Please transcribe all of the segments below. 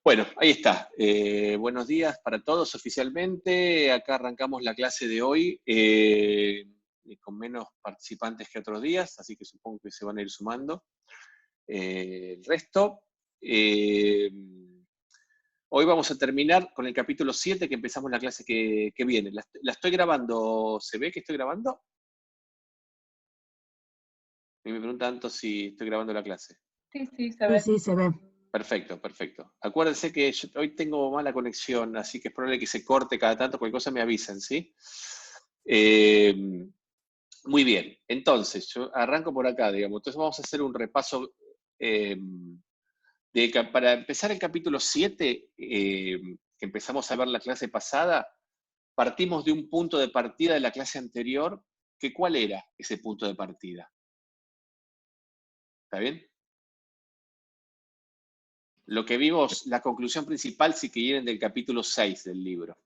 Bueno, ahí está. Buenos días para todos oficialmente. Acá arrancamos la clase de hoy con menos participantes que otros días, así que supongo que se van a ir sumando el resto. Hoy vamos a terminar con el capítulo 7 que empezamos la clase que viene. La estoy grabando. ¿Se ve que estoy grabando? Y me preguntan tanto si estoy grabando la clase. Sí, se ve. Sí, se ve. Perfecto, perfecto. Acuérdense que hoy tengo mala conexión, así que es probable que se corte cada tanto, cualquier cosa me avisen, ¿sí? Muy bien, entonces, yo arranco por acá, digamos. Entonces vamos a hacer un repaso. Para empezar el capítulo 7, que empezamos a ver la clase pasada, partimos de un punto de partida de la clase anterior, que ¿cuál era ese punto de partida? ¿Está bien? Lo que vimos, la conclusión principal, si quieren, del capítulo 6 del libro.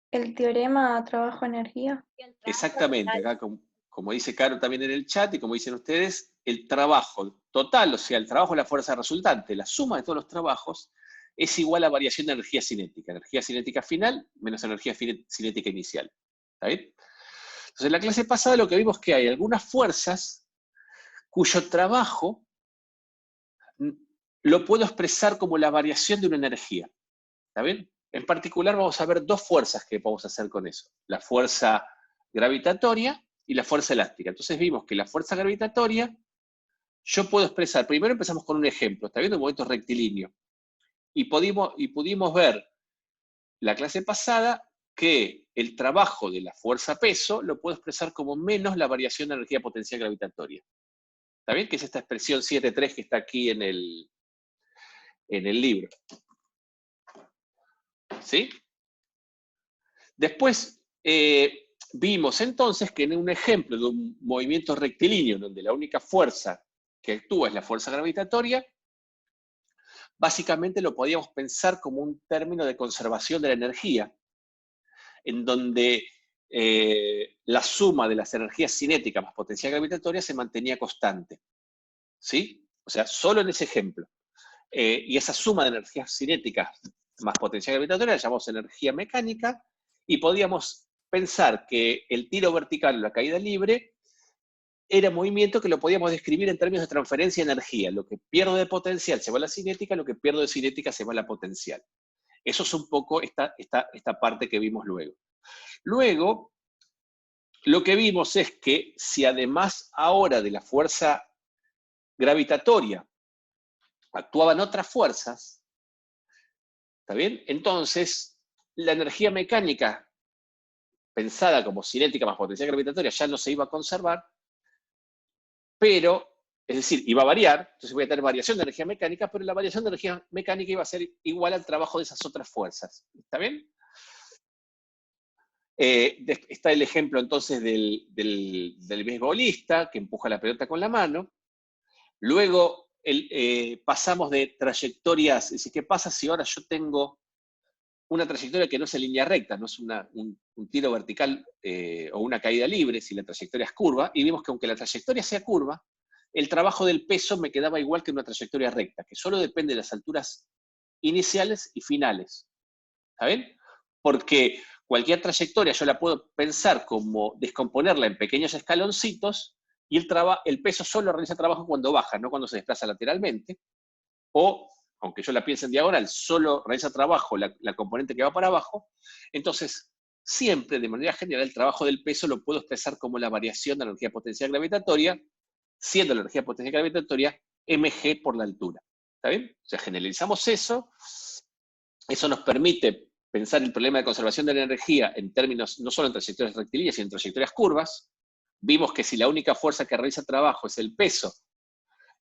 El teorema trabajo-energía. Exactamente, acá como dice Caro también en el chat y como dicen ustedes, el trabajo total, o sea, el trabajo es la fuerza resultante, la suma de todos los trabajos es igual a variación de energía cinética final menos energía cinética inicial. ¿Está bien? Entonces, en la clase pasada lo que vimos es que hay algunas fuerzas cuyo trabajo lo puedo expresar como la variación de una energía. ¿Está bien? En particular vamos a ver dos fuerzas que podemos hacer con eso. La fuerza gravitatoria y la fuerza elástica. Entonces vimos que la fuerza gravitatoria, yo puedo expresar, primero empezamos con un ejemplo, ¿está bien? Un movimiento rectilíneo. Y pudimos ver la clase pasada que el trabajo de la fuerza-peso lo puedo expresar como menos la variación de energía potencial gravitatoria. ¿Está bien? Que es esta expresión 7.3 que está aquí en el libro. ¿Sí? Después vimos entonces que en un ejemplo de un movimiento rectilíneo donde la única fuerza que actúa es la fuerza gravitatoria, básicamente lo podíamos pensar como un término de conservación de la energía, en donde la suma de las energías cinéticas más potencial gravitatoria se mantenía constante. ¿Sí? O sea, solo en ese ejemplo. Y esa suma de energías cinéticas más potencial gravitatoria la llamamos energía mecánica, y podíamos pensar que el tiro vertical o la caída libre era movimiento que lo podíamos describir en términos de transferencia de energía. Lo que pierdo de potencial se va a la cinética, lo que pierdo de cinética se va a la potencial. Eso es un poco esta parte que vimos luego. Luego, lo que vimos es que si además ahora de la fuerza gravitatoria actuaban otras fuerzas, ¿está bien? Entonces, la energía mecánica pensada como cinética más potencial gravitatoria ya no se iba a conservar, pero, es decir, iba a variar, entonces voy a tener variación de energía mecánica, pero la variación de energía mecánica iba a ser igual al trabajo de esas otras fuerzas. ¿Está bien? Está el ejemplo entonces del beisbolista que empuja la pelota con la mano. Luego pasamos de trayectorias, es decir, ¿qué pasa si ahora yo tengo una trayectoria que no es en línea recta, no es un tiro vertical o una caída libre, si la trayectoria es curva? Y vimos que aunque la trayectoria sea curva, el trabajo del peso me quedaba igual que una trayectoria recta, que solo depende de las alturas iniciales y finales. ¿Está bien? Porque cualquier trayectoria yo la puedo pensar como descomponerla en pequeños escaloncitos, y el peso solo realiza trabajo cuando baja, no cuando se desplaza lateralmente. O, aunque yo la piense en diagonal, solo realiza trabajo la componente que va para abajo. Entonces, siempre, de manera general, el trabajo del peso lo puedo expresar como la variación de la energía potencial gravitatoria, siendo la energía potencial gravitatoria mg por la altura. ¿Está bien? O sea, generalizamos eso. Eso nos permite pensar el problema de conservación de la energía en términos no solo en trayectorias rectilíneas, sino en trayectorias curvas. Vimos que si la única fuerza que realiza trabajo es el peso,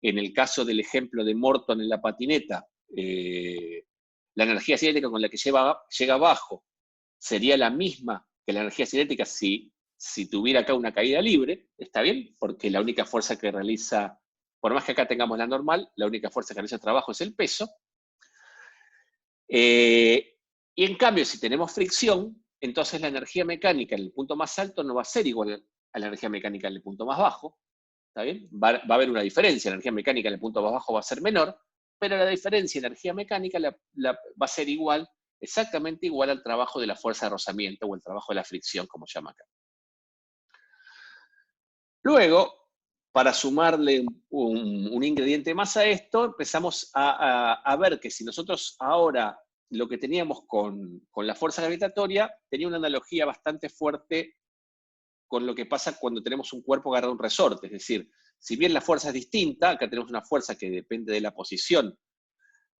en el caso del ejemplo de Morton en la patineta, la energía cinética con la que llega abajo sería la misma que la energía cinética si tuviera acá una caída libre. ¿Está bien? Porque la única fuerza que realiza, por más que acá tengamos la normal, la única fuerza que realiza trabajo es el peso. Y en cambio, si tenemos fricción, entonces la energía mecánica en el punto más alto no va a ser igual a la energía mecánica en el punto más bajo. ¿Está bien? Va a haber una diferencia, la energía mecánica en el punto más bajo va a ser menor, pero la diferencia de energía mecánica va a ser igual, exactamente igual al trabajo de la fuerza de rozamiento o el trabajo de la fricción, como se llama acá. Luego, para sumarle un ingrediente más a esto, empezamos a ver que si nosotros ahora lo que teníamos con la fuerza gravitatoria tenía una analogía bastante fuerte con lo que pasa cuando tenemos un cuerpo agarrado a un resorte. Es decir, si bien la fuerza es distinta, acá tenemos una fuerza que depende de la posición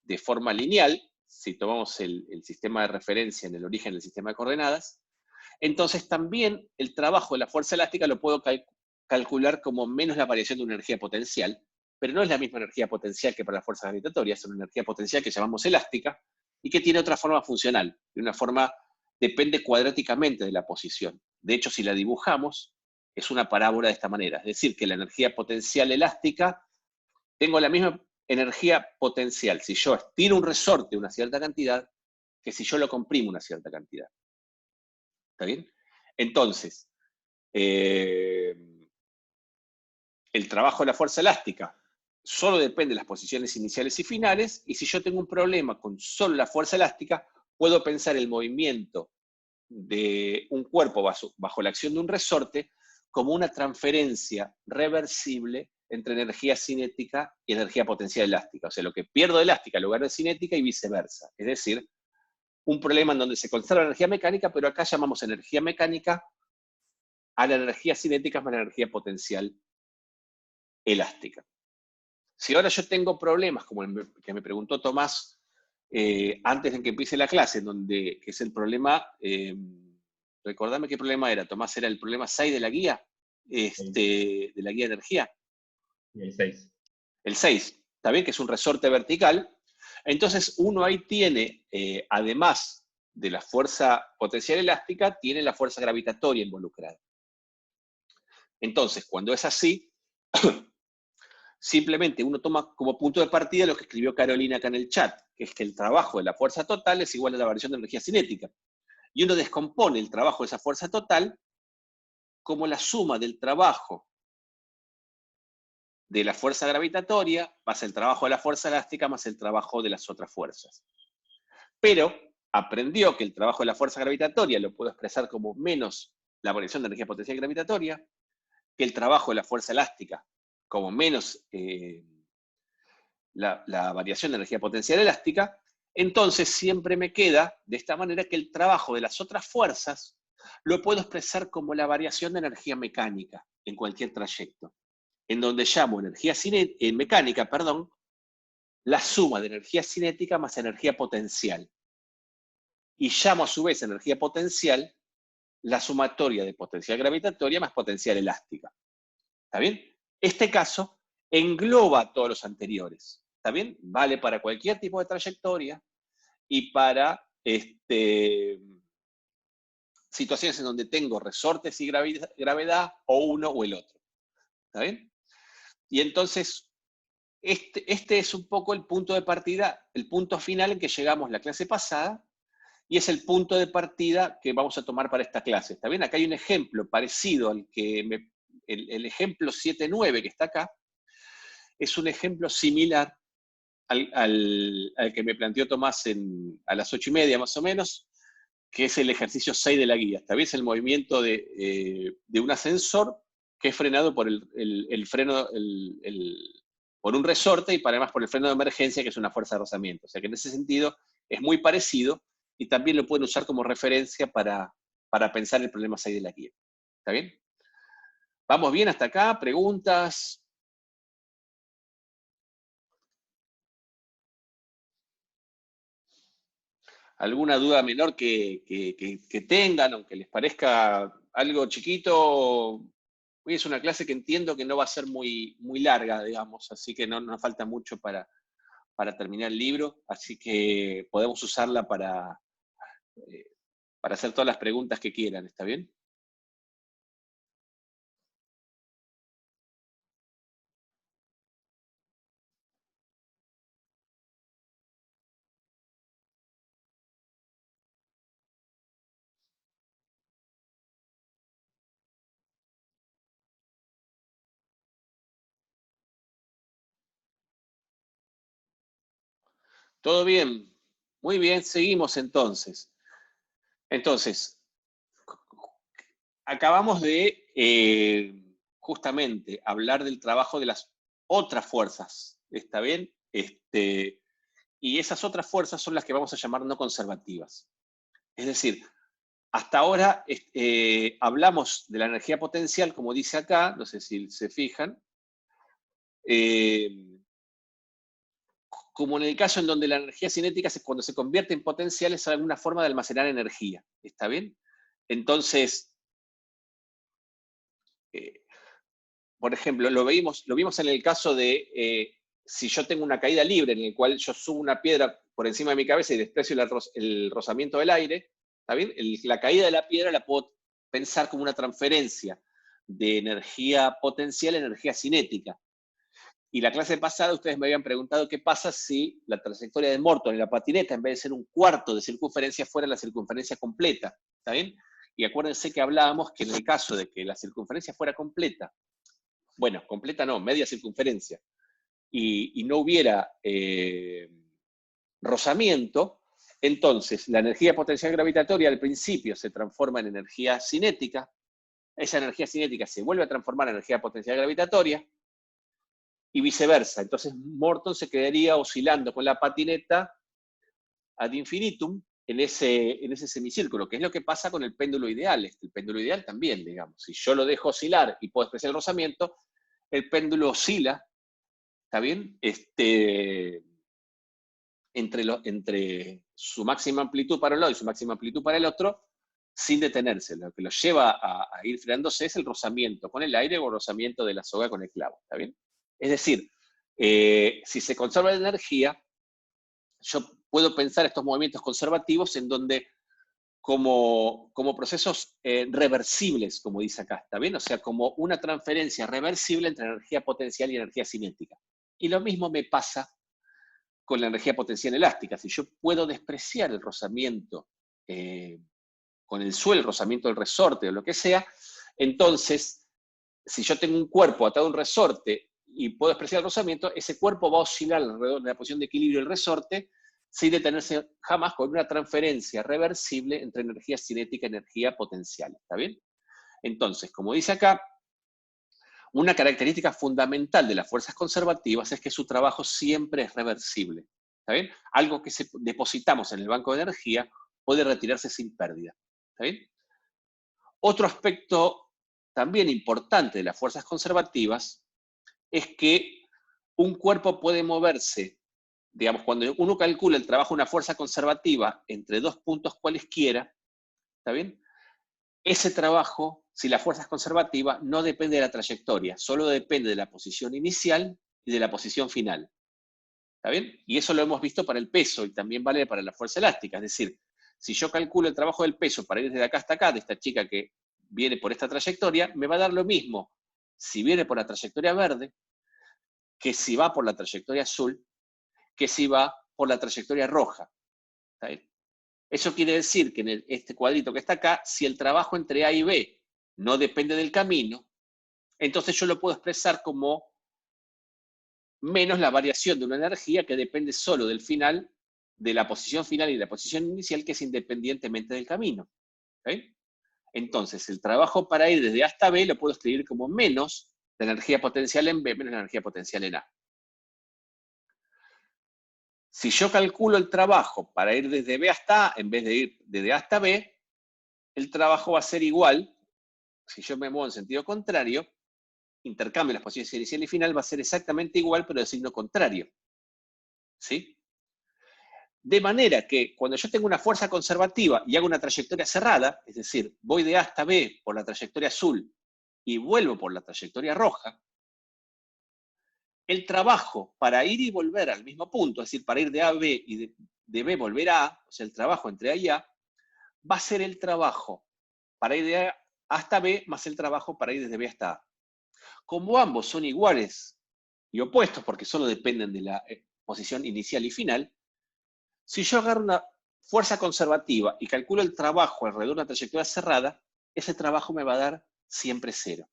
de forma lineal, si tomamos el sistema de referencia en el origen del sistema de coordenadas, entonces también el trabajo de la fuerza elástica lo puedo calcular como menos la variación de una energía potencial, pero no es la misma energía potencial que para las fuerzas gravitatorias, es una energía potencial que llamamos elástica y que tiene otra forma funcional, de una forma depende cuadráticamente de la posición. De hecho, si la dibujamos, es una parábola de esta manera, es decir, que la energía potencial elástica, tengo la misma energía potencial si yo estiro un resorte una cierta cantidad que si yo lo comprimo una cierta cantidad. ¿Está bien? Entonces, eh, el trabajo de la fuerza elástica solo depende de las posiciones iniciales y finales, y si yo tengo un problema con solo la fuerza elástica, puedo pensar el movimiento de un cuerpo bajo la acción de un resorte como una transferencia reversible entre energía cinética y energía potencial elástica. O sea, lo que pierdo de elástica en lugar de cinética y viceversa. Es decir, un problema en donde se conserva energía mecánica, pero acá llamamos energía mecánica a la energía cinética más la energía potencial elástica. Si ahora yo tengo problemas, como el que me preguntó Tomás antes de que empiece la clase, que es el problema, recordame qué problema era, Tomás, era el problema 6 de la guía, de la guía de energía. Y el 6. El 6, ¿está bien? Que es un resorte vertical. Entonces uno ahí tiene, además de la fuerza potencial elástica, tiene la fuerza gravitatoria involucrada. Entonces, cuando es así, simplemente uno toma como punto de partida lo que escribió Carolina acá en el chat, que es que el trabajo de la fuerza total es igual a la variación de energía cinética. Y uno descompone el trabajo de esa fuerza total como la suma del trabajo de la fuerza gravitatoria más el trabajo de la fuerza elástica más el trabajo de las otras fuerzas. Pero aprendió que el trabajo de la fuerza gravitatoria lo puedo expresar como menos la variación de energía potencial gravitatoria, que el trabajo de la fuerza elástica como menos la variación de energía potencial elástica, entonces siempre me queda de esta manera que el trabajo de las otras fuerzas lo puedo expresar como la variación de energía mecánica en cualquier trayecto, en donde llamo energía mecánica, la suma de energía cinética más energía potencial. Y llamo a su vez energía potencial la sumatoria de potencial gravitatoria más potencial elástica. ¿Está bien? Este caso engloba todos los anteriores. ¿Está bien? Vale para cualquier tipo de trayectoria y para situaciones en donde tengo resortes y gravedad o uno o el otro. ¿Está bien? Y entonces, este es un poco el punto de partida, el punto final en que llegamos la clase pasada, y es el punto de partida que vamos a tomar para esta clase. ¿Está bien? Acá hay un ejemplo parecido al que el ejemplo 7-9 que está acá, es un ejemplo similar al que me planteó Tomás a las 8:30 más o menos, que es el ejercicio 6 de la guía. Esta vez el movimiento de un ascensor que es frenado por el freno, por un resorte y además por el freno de emergencia, que es una fuerza de rozamiento. O sea que en ese sentido es muy parecido y también lo pueden usar como referencia para pensar el problema 6 de la guía. ¿Está bien? ¿Vamos bien hasta acá? ¿Preguntas? ¿Alguna duda menor que tengan, aunque les parezca algo chiquito? Hoy es una clase que entiendo que no va a ser muy, muy larga, digamos, así que no nos falta mucho para terminar el libro, así que podemos usarla eh, para hacer todas las preguntas que quieran, ¿está bien? ¿Todo bien? Muy bien, seguimos entonces. Entonces, acabamos de justamente hablar del trabajo de las otras fuerzas, ¿está bien? Y esas otras fuerzas son las que vamos a llamar no conservativas. Es decir, hasta ahora hablamos de la energía potencial, como dice acá, no sé si se fijan, como en el caso en donde la energía cinética, cuando se convierte en potencial, es alguna forma de almacenar energía, ¿está bien? Entonces, eh, por ejemplo, lo vimos en el caso de si yo tengo una caída libre en el cual yo subo una piedra por encima de mi cabeza y desprecio el rozamiento del aire, ¿está bien? La caída de la piedra la puedo pensar como una transferencia de energía potencial a energía cinética. Y la clase pasada ustedes me habían preguntado qué pasa si la trayectoria de Morton en la patineta, en vez de ser un cuarto de circunferencia, fuera la circunferencia completa, ¿está bien? Y acuérdense que hablábamos que en el caso de que la circunferencia fuera completa, bueno, completa no, media circunferencia, y no hubiera rozamiento, entonces la energía potencial gravitatoria al principio se transforma en energía cinética, esa energía cinética se vuelve a transformar en energía potencial gravitatoria, y viceversa. Entonces Morton se quedaría oscilando con la patineta ad infinitum en ese semicírculo, que es lo que pasa con el péndulo ideal. El péndulo ideal también, digamos. Si yo lo dejo oscilar y puedo expresar el rozamiento, el péndulo oscila, ¿está bien? Entre su máxima amplitud para un lado y su máxima amplitud para el otro, sin detenerse. Lo que lo lleva a ir frenándose es el rozamiento con el aire o el rozamiento de la soga con el clavo, ¿está bien? Es decir, si se conserva la energía, yo puedo pensar estos movimientos conservativos en donde como procesos reversibles, como dice acá, ¿está bien? O sea, como una transferencia reversible entre energía potencial y energía cinética. Y lo mismo me pasa con la energía potencial elástica. Si yo puedo despreciar el rozamiento con el suelo, el rozamiento del resorte o lo que sea, entonces, si yo tengo un cuerpo atado a un resorte y puedo despreciar el rozamiento, ese cuerpo va a oscilar alrededor de la posición de equilibrio del resorte sin detenerse jamás, con una transferencia reversible entre energía cinética y energía potencial. ¿Está bien? Entonces, como dice acá, una característica fundamental de las fuerzas conservativas es que su trabajo siempre es reversible. ¿Está bien? Algo que depositamos en el banco de energía puede retirarse sin pérdida. ¿Está bien? Otro aspecto también importante de las fuerzas conservativas es que un cuerpo puede moverse, digamos, cuando uno calcula el trabajo de una fuerza conservativa entre dos puntos cualesquiera, ¿está bien? Ese trabajo, si la fuerza es conservativa, no depende de la trayectoria, solo depende de la posición inicial y de la posición final. ¿Está bien? Y eso lo hemos visto para el peso y también vale para la fuerza elástica. Es decir, si yo calculo el trabajo del peso para ir desde acá hasta acá, de esta chica que viene por esta trayectoria, me va a dar lo mismo si viene por la trayectoria verde, que si va por la trayectoria azul, que si va por la trayectoria roja. ¿Está bien? Eso quiere decir que en este cuadrito que está acá, si el trabajo entre A y B no depende del camino, entonces yo lo puedo expresar como menos la variación de una energía que depende solo del final, de la posición final y de la posición inicial, que es independientemente del camino. ¿Okay? Entonces, el trabajo para ir desde A hasta B lo puedo escribir como menos la energía potencial en B menos la energía potencial en A. Si yo calculo el trabajo para ir desde B hasta A, en vez de ir desde A hasta B, el trabajo va a ser igual. Si yo me muevo en sentido contrario, intercambio las posiciones inicial y final, va a ser exactamente igual, pero de signo contrario. ¿Sí? De manera que cuando yo tengo una fuerza conservativa y hago una trayectoria cerrada, es decir, voy de A hasta B por la trayectoria azul y vuelvo por la trayectoria roja, el trabajo para ir y volver al mismo punto, es decir, para ir de A a B y de B volver a A, o sea, el trabajo entre A y A, va a ser el trabajo para ir de A hasta B más el trabajo para ir desde B hasta A. Como ambos son iguales y opuestos porque solo dependen de la posición inicial y final, si yo agarro una fuerza conservativa y calculo el trabajo alrededor de una trayectoria cerrada, ese trabajo me va a dar siempre cero.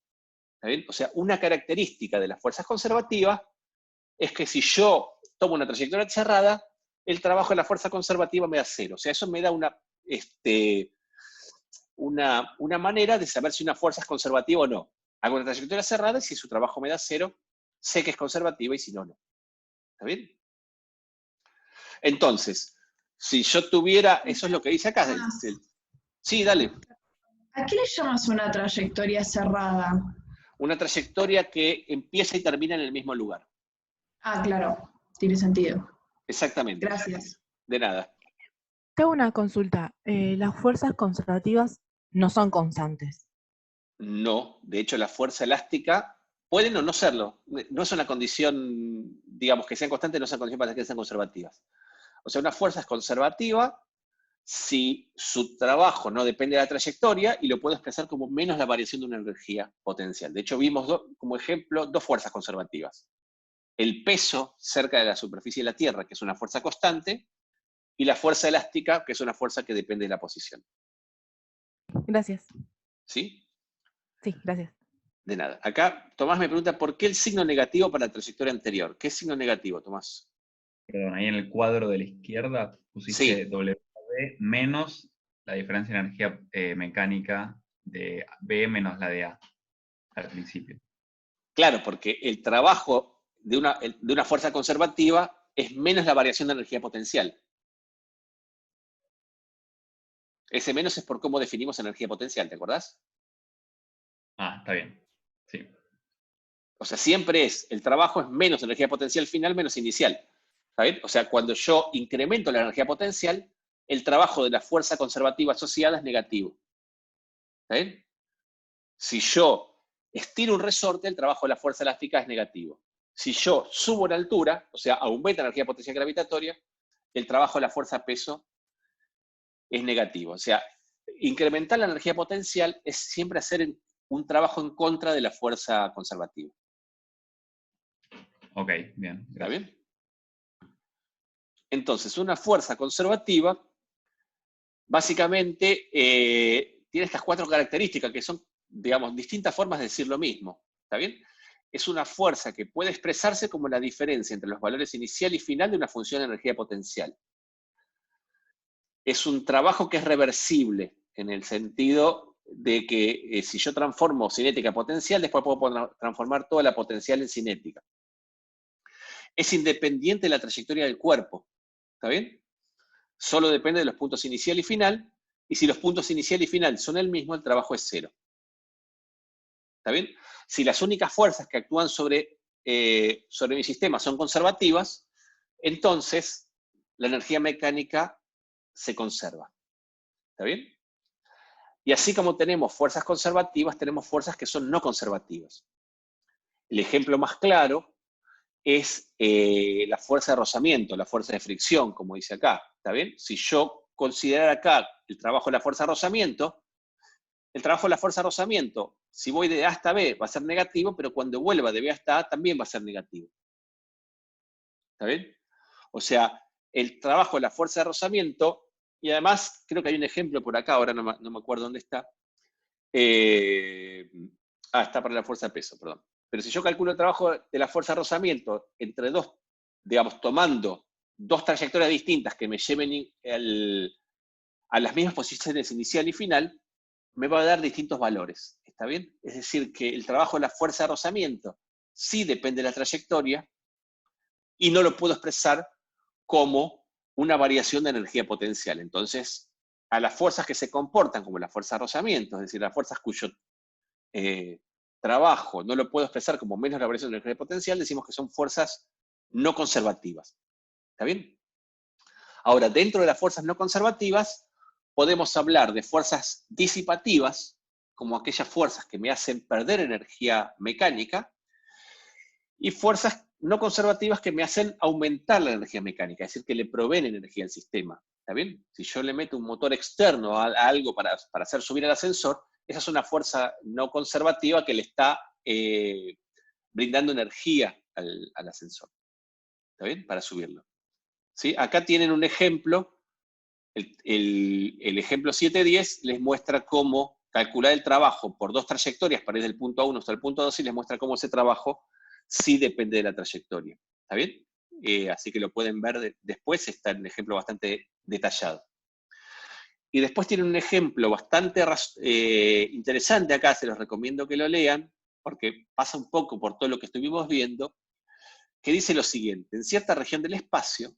¿Está bien? O sea, una característica de las fuerzas conservativas es que si yo tomo una trayectoria cerrada, el trabajo de la fuerza conservativa me da 0. O sea, eso me da una manera de saber si una fuerza es conservativa o no. Hago una trayectoria cerrada y si su trabajo me da 0, sé que es conservativa y si no, no. ¿Está bien? Entonces, si yo tuviera, eso es lo que dice acá. Sí, dale. ¿A qué le llamas una trayectoria cerrada? Una trayectoria que empieza y termina en el mismo lugar. Ah, claro, tiene sentido. Exactamente. Gracias. De nada. Tengo una consulta. Las fuerzas conservativas no son constantes. No, de hecho la fuerza elástica pueden o no serlo. No es una condición, digamos, que sean constantes, no es una condición para que sean conservativas. O sea, una fuerza es conservativa si su trabajo no depende de la trayectoria y lo puedo expresar como menos la variación de una energía potencial. De hecho, vimos como ejemplo 2 fuerzas conservativas. El peso cerca de la superficie de la Tierra, que es una fuerza constante, y la fuerza elástica, que es una fuerza que depende de la posición. Gracias. ¿Sí? Sí, gracias. De nada. Acá Tomás me pregunta, ¿por qué el signo negativo para la trayectoria anterior? ¿Qué signo negativo, Tomás? Perdón, ahí en el cuadro de la izquierda pusiste Sí. W menos la diferencia de energía mecánica de B menos la de A al principio. Claro, porque el trabajo de una fuerza conservativa es menos la variación de energía potencial. Ese menos es por cómo definimos energía potencial, ¿te acordás? Ah, está bien. Sí. O sea, siempre el trabajo es menos energía potencial final menos inicial. ¿Está bien? O sea, cuando yo incremento la energía potencial, el trabajo de la fuerza conservativa asociada es negativo. ¿Está bien? Si yo estiro un resorte, el trabajo de la fuerza elástica es negativo. Si yo subo en altura, o sea, aumenta la energía potencial gravitatoria, el trabajo de la fuerza peso es negativo. O sea, incrementar la energía potencial es siempre hacer un trabajo en contra de la fuerza conservativa. Ok, bien. ¿Está Gracias. bien? Entonces, una fuerza conservativa, básicamente, tiene estas 4 características que son, digamos, distintas formas de decir lo mismo. ¿Está bien? Es una fuerza que puede expresarse como la diferencia entre los valores inicial y final de una función de energía potencial. Es un trabajo que es reversible, en el sentido de que si yo transformo cinética a potencial, después puedo transformar toda la potencial en cinética. Es independiente de la trayectoria del cuerpo. ¿Está bien? Solo depende de los puntos inicial y final, y si los puntos inicial y final son el mismo, el trabajo es 0. ¿Está bien? Si las únicas fuerzas que actúan sobre mi sistema son conservativas, entonces la energía mecánica se conserva. ¿Está bien? Y así como tenemos fuerzas conservativas, tenemos fuerzas que son no conservativas. El ejemplo más claro es la fuerza de rozamiento, la fuerza de fricción, como dice acá. ¿Está bien? Si yo considerara acá el trabajo de la fuerza de rozamiento, el trabajo de la fuerza de rozamiento, si voy de A hasta B, va a ser negativo, pero cuando vuelva de B hasta A también va a ser negativo. ¿Está bien? O sea, el trabajo de la fuerza de rozamiento, y además creo que hay un ejemplo por acá, ahora no me acuerdo dónde está. Está para la fuerza de peso, perdón. Pero si yo calculo el trabajo de la fuerza de rozamiento entre dos, digamos, tomando 2 trayectorias distintas que me lleven a las mismas posiciones inicial y final, me va a dar distintos valores. ¿Está bien? Es decir, que el trabajo de la fuerza de rozamiento sí depende de la trayectoria y no lo puedo expresar como una variación de energía potencial. Entonces, a las fuerzas que se comportan como la fuerza de rozamiento, es decir, las fuerzas cuyo trabajo no lo puedo expresar como menos la variación de energía potencial, decimos que son fuerzas no conservativas. ¿Está bien? Ahora, dentro de las fuerzas no conservativas, podemos hablar de fuerzas disipativas, como aquellas fuerzas que me hacen perder energía mecánica, y fuerzas no conservativas que me hacen aumentar la energía mecánica, es decir, que le proveen energía al sistema. ¿Está bien? Si yo le meto un motor externo a algo para hacer subir el ascensor, esa es una fuerza no conservativa que le está brindando energía al ascensor. ¿Está bien? Para subirlo. ¿Sí? Acá tienen un ejemplo. El ejemplo 7.10 les muestra cómo calcular el trabajo por 2 trayectorias para ir del punto A1 hasta el punto 2 y les muestra cómo ese trabajo sí depende de la trayectoria. ¿Está bien? así que lo pueden ver después, está en un ejemplo bastante detallado. Y después tiene un ejemplo bastante interesante acá, se los recomiendo que lo lean, porque pasa un poco por todo lo que estuvimos viendo, que dice lo siguiente: en cierta región del espacio,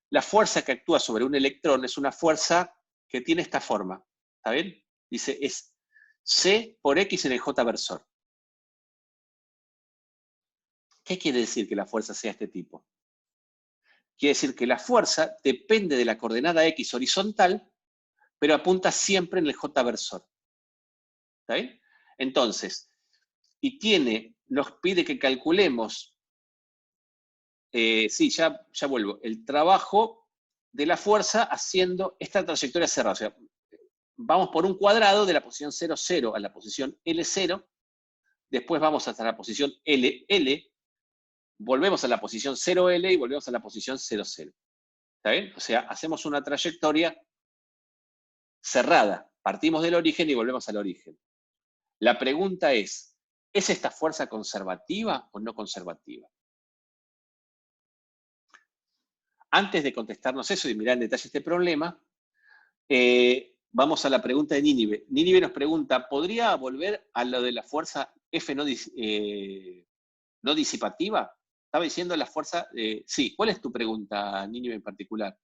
la fuerza que actúa sobre un electrón es una fuerza que tiene esta forma, ¿está bien? Dice, es C por X en el J versor. ¿Qué quiere decir que la fuerza sea este tipo? Quiere decir que la fuerza depende de la coordenada X horizontal, pero apunta siempre en el J versor. ¿Está bien? Entonces, nos pide que calculemos, sí, ya vuelvo, el trabajo de la fuerza haciendo esta trayectoria cerrada. O sea, vamos por un cuadrado de la posición 0, 0 a la posición L0, después vamos hasta la posición LL, volvemos a la posición 0L y volvemos a la posición 00. ¿Está bien? O sea, hacemos una trayectoria cerrada. Partimos del origen y volvemos al origen. La pregunta es esta fuerza conservativa o no conservativa? Antes de contestarnos eso y mirar en detalle este problema, vamos a la pregunta de Nínive. Nínive nos pregunta, ¿podría volver a lo de la fuerza F no disipativa? Estaba diciendo la fuerza... sí, ¿cuál es tu pregunta, Nínive, en particular?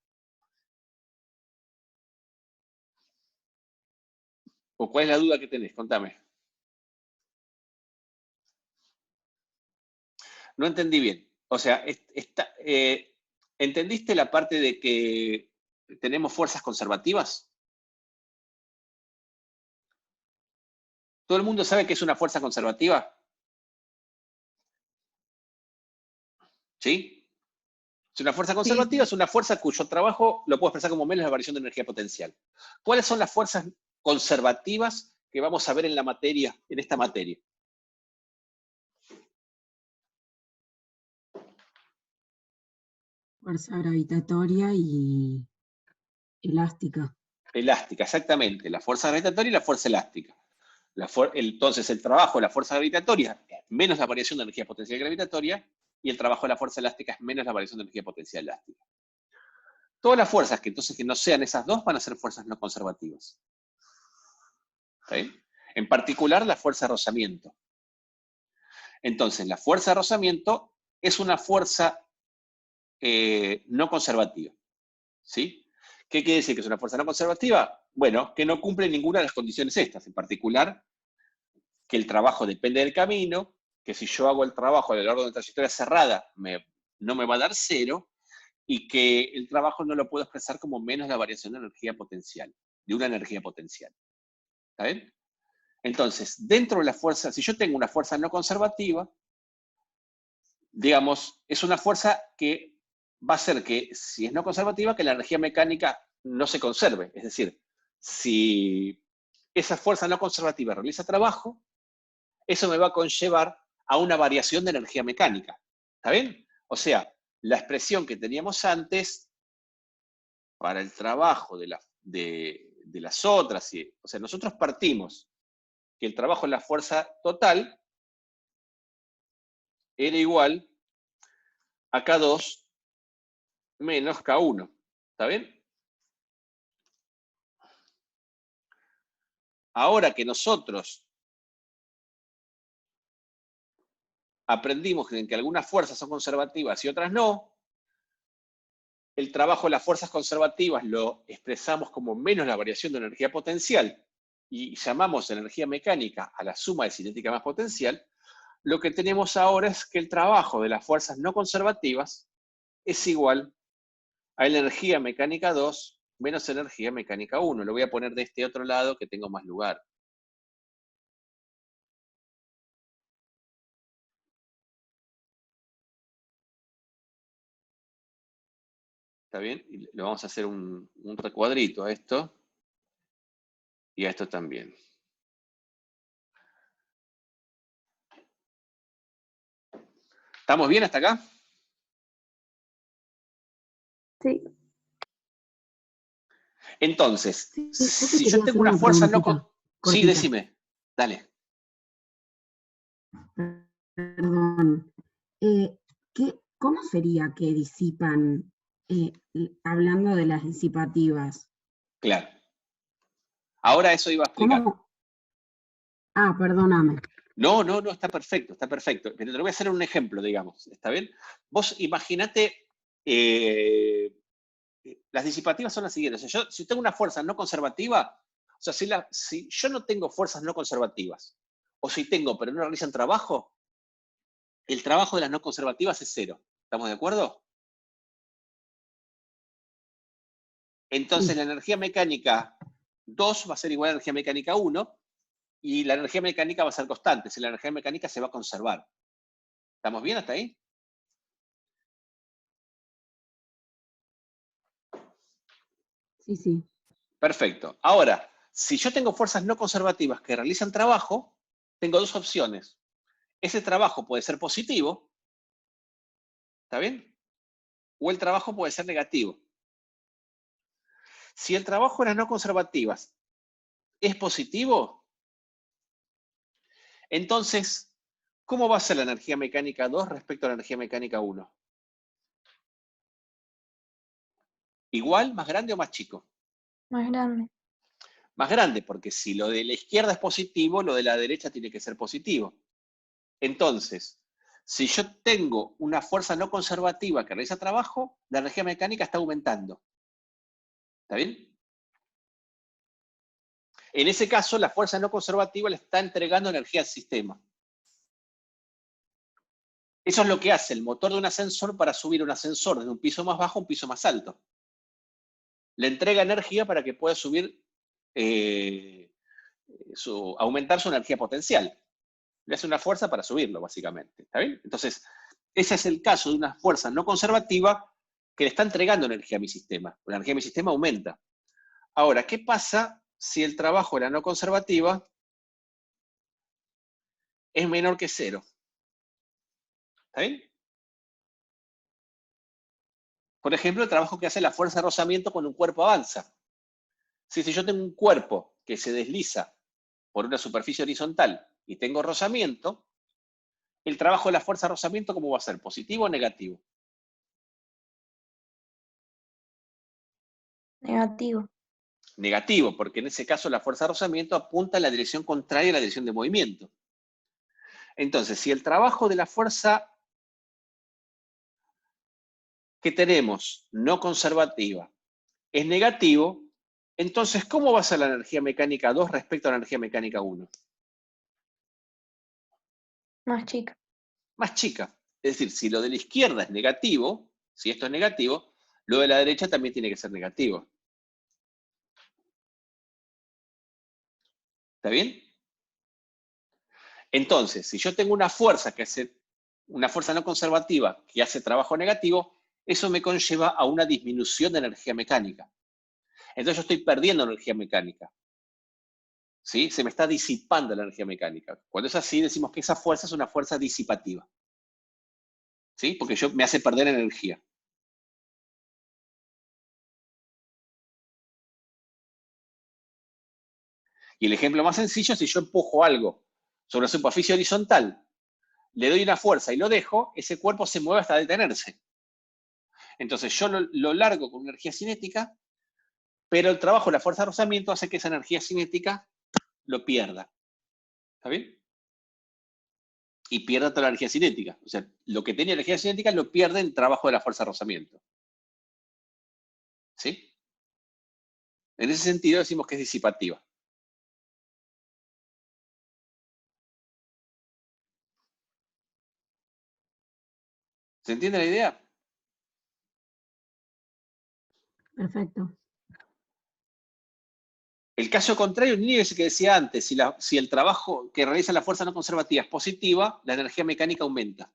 ¿O cuál es la duda que tenés? Contame. No entendí bien. O sea, ¿entendiste la parte de que tenemos fuerzas conservativas? ¿Todo el mundo sabe qué es una fuerza conservativa? ¿Sí? Si una fuerza conservativa es una fuerza cuyo trabajo lo puedo expresar como menos la variación de energía potencial. ¿Cuáles son las fuerzas conservativas que vamos a ver en la materia, en esta materia? Fuerza gravitatoria y elástica. Elástica, exactamente. La fuerza gravitatoria y la fuerza elástica. Entonces, el trabajo de la fuerza gravitatoria es menos la variación de energía potencial gravitatoria y el trabajo de la fuerza elástica es menos la variación de energía potencial elástica. Todas las fuerzas que entonces que no sean esas dos van a ser fuerzas no conservativas. ¿Sí? En particular, la fuerza de rozamiento. Entonces, la fuerza de rozamiento es una fuerza no conservativa. ¿Sí? ¿Qué quiere decir que es una fuerza no conservativa? Bueno, que no cumple ninguna de las condiciones estas. En particular, que el trabajo depende del camino, que si yo hago el trabajo a lo largo de una trayectoria cerrada, no me va a dar 0, y que el trabajo no lo puedo expresar como menos la variación de energía potencial, de una energía potencial. ¿Está bien? Entonces, dentro de la fuerza, si yo tengo una fuerza no conservativa, digamos, es una fuerza que va a hacer que, si es no conservativa, que la energía mecánica no se conserve. Es decir, si esa fuerza no conservativa realiza trabajo, eso me va a conllevar a una variación de energía mecánica. ¿Está bien? O sea, la expresión que teníamos antes para el trabajo de las otras, o sea, nosotros partimos que el trabajo en la fuerza total era igual a K2 menos K1. ¿Está bien? Ahora que nosotros aprendimos que algunas fuerzas son conservativas y otras no, el trabajo de las fuerzas conservativas lo expresamos como menos la variación de energía potencial y llamamos energía mecánica a la suma de cinética más potencial. Lo que tenemos ahora es que el trabajo de las fuerzas no conservativas es igual a la energía mecánica 2 menos energía mecánica 1. Lo voy a poner de este otro lado que tengo más lugar. ¿Está bien? Y le vamos a hacer un recuadrito a esto y a esto también. ¿Estamos bien hasta acá? Sí. Entonces, Sí, si yo tengo una fuerza no... Sí, decime. Dale. Perdón. ¿cómo sería que disipan, hablando de las disipativas? Claro. Ahora eso iba a explicar. ¿Cómo? Ah, perdóname. No, está perfecto, está perfecto. Pero te lo voy a hacer un ejemplo, digamos, ¿está bien? Vos imaginate, las disipativas son las siguientes. O sea, si tengo una fuerza no conservativa, o sea, si yo no tengo fuerzas no conservativas, o si tengo pero no realizan trabajo, el trabajo de las no conservativas es 0. ¿Estamos de acuerdo? Entonces Sí. la energía mecánica 2 va a ser igual a la energía mecánica 1, y la energía mecánica va a ser constante, si la energía mecánica se va a conservar. ¿Estamos bien hasta ahí? Sí, sí. Perfecto. Ahora, si yo tengo fuerzas no conservativas que realizan trabajo, tengo dos opciones. Ese trabajo puede ser positivo, ¿está bien? O el trabajo puede ser negativo. Si el trabajo de las no conservativas es positivo, entonces, ¿cómo va a ser la energía mecánica 2 respecto a la energía mecánica 1? ¿Igual, más grande o más chico? Más grande. Más grande, porque si lo de la izquierda es positivo, lo de la derecha tiene que ser positivo. Entonces, si yo tengo una fuerza no conservativa que realiza trabajo, la energía mecánica está aumentando. ¿Está bien? En ese caso, la fuerza no conservativa le está entregando energía al sistema. Eso es lo que hace el motor de un ascensor para subir un ascensor desde un piso más bajo a un piso más alto. Le entrega energía para que pueda subir, aumentar su energía potencial. Le hace una fuerza para subirlo, básicamente. ¿Está bien? Entonces, ese es el caso de una fuerza no conservativa que le está entregando energía a mi sistema. La energía a mi sistema aumenta. Ahora, ¿qué pasa si el trabajo de la no conservativa es menor que 0? ¿Está bien? Por ejemplo, el trabajo que hace la fuerza de rozamiento cuando un cuerpo avanza. Si yo tengo un cuerpo que se desliza por una superficie horizontal y tengo rozamiento, el trabajo de la fuerza de rozamiento, ¿cómo va a ser? ¿Positivo o negativo? Negativo. Negativo, porque en ese caso la fuerza de rozamiento apunta en la dirección contraria a la dirección de movimiento. Entonces, si el trabajo de la fuerza que tenemos no conservativa es negativo, entonces, ¿cómo va a ser la energía mecánica 2 respecto a la energía mecánica 1? Más chica. Más chica. Es decir, si lo de la izquierda es negativo, si esto es negativo, lo de la derecha también tiene que ser negativo. ¿Está bien? Entonces, si yo tengo una fuerza una fuerza no conservativa que hace trabajo negativo, eso me conlleva a una disminución de energía mecánica. Entonces yo estoy perdiendo energía mecánica. ¿Sí? Se me está disipando la energía mecánica. Cuando es así, decimos que esa fuerza es una fuerza disipativa. ¿Sí? Porque me hace perder energía. Y el ejemplo más sencillo es si yo empujo algo sobre la superficie horizontal, le doy una fuerza y lo dejo, ese cuerpo se mueve hasta detenerse. Entonces yo lo largo con energía cinética, pero el trabajo de la fuerza de rozamiento hace que esa energía cinética lo pierda. ¿Está bien? Y pierda toda la energía cinética. O sea, lo que tenía energía cinética lo pierde en el trabajo de la fuerza de rozamiento. ¿Sí? En ese sentido decimos que es disipativa. ¿Se entiende la idea? Perfecto. El caso contrario, ni es el que decía antes, si el trabajo que realiza la fuerza no conservativa es positiva, la energía mecánica aumenta.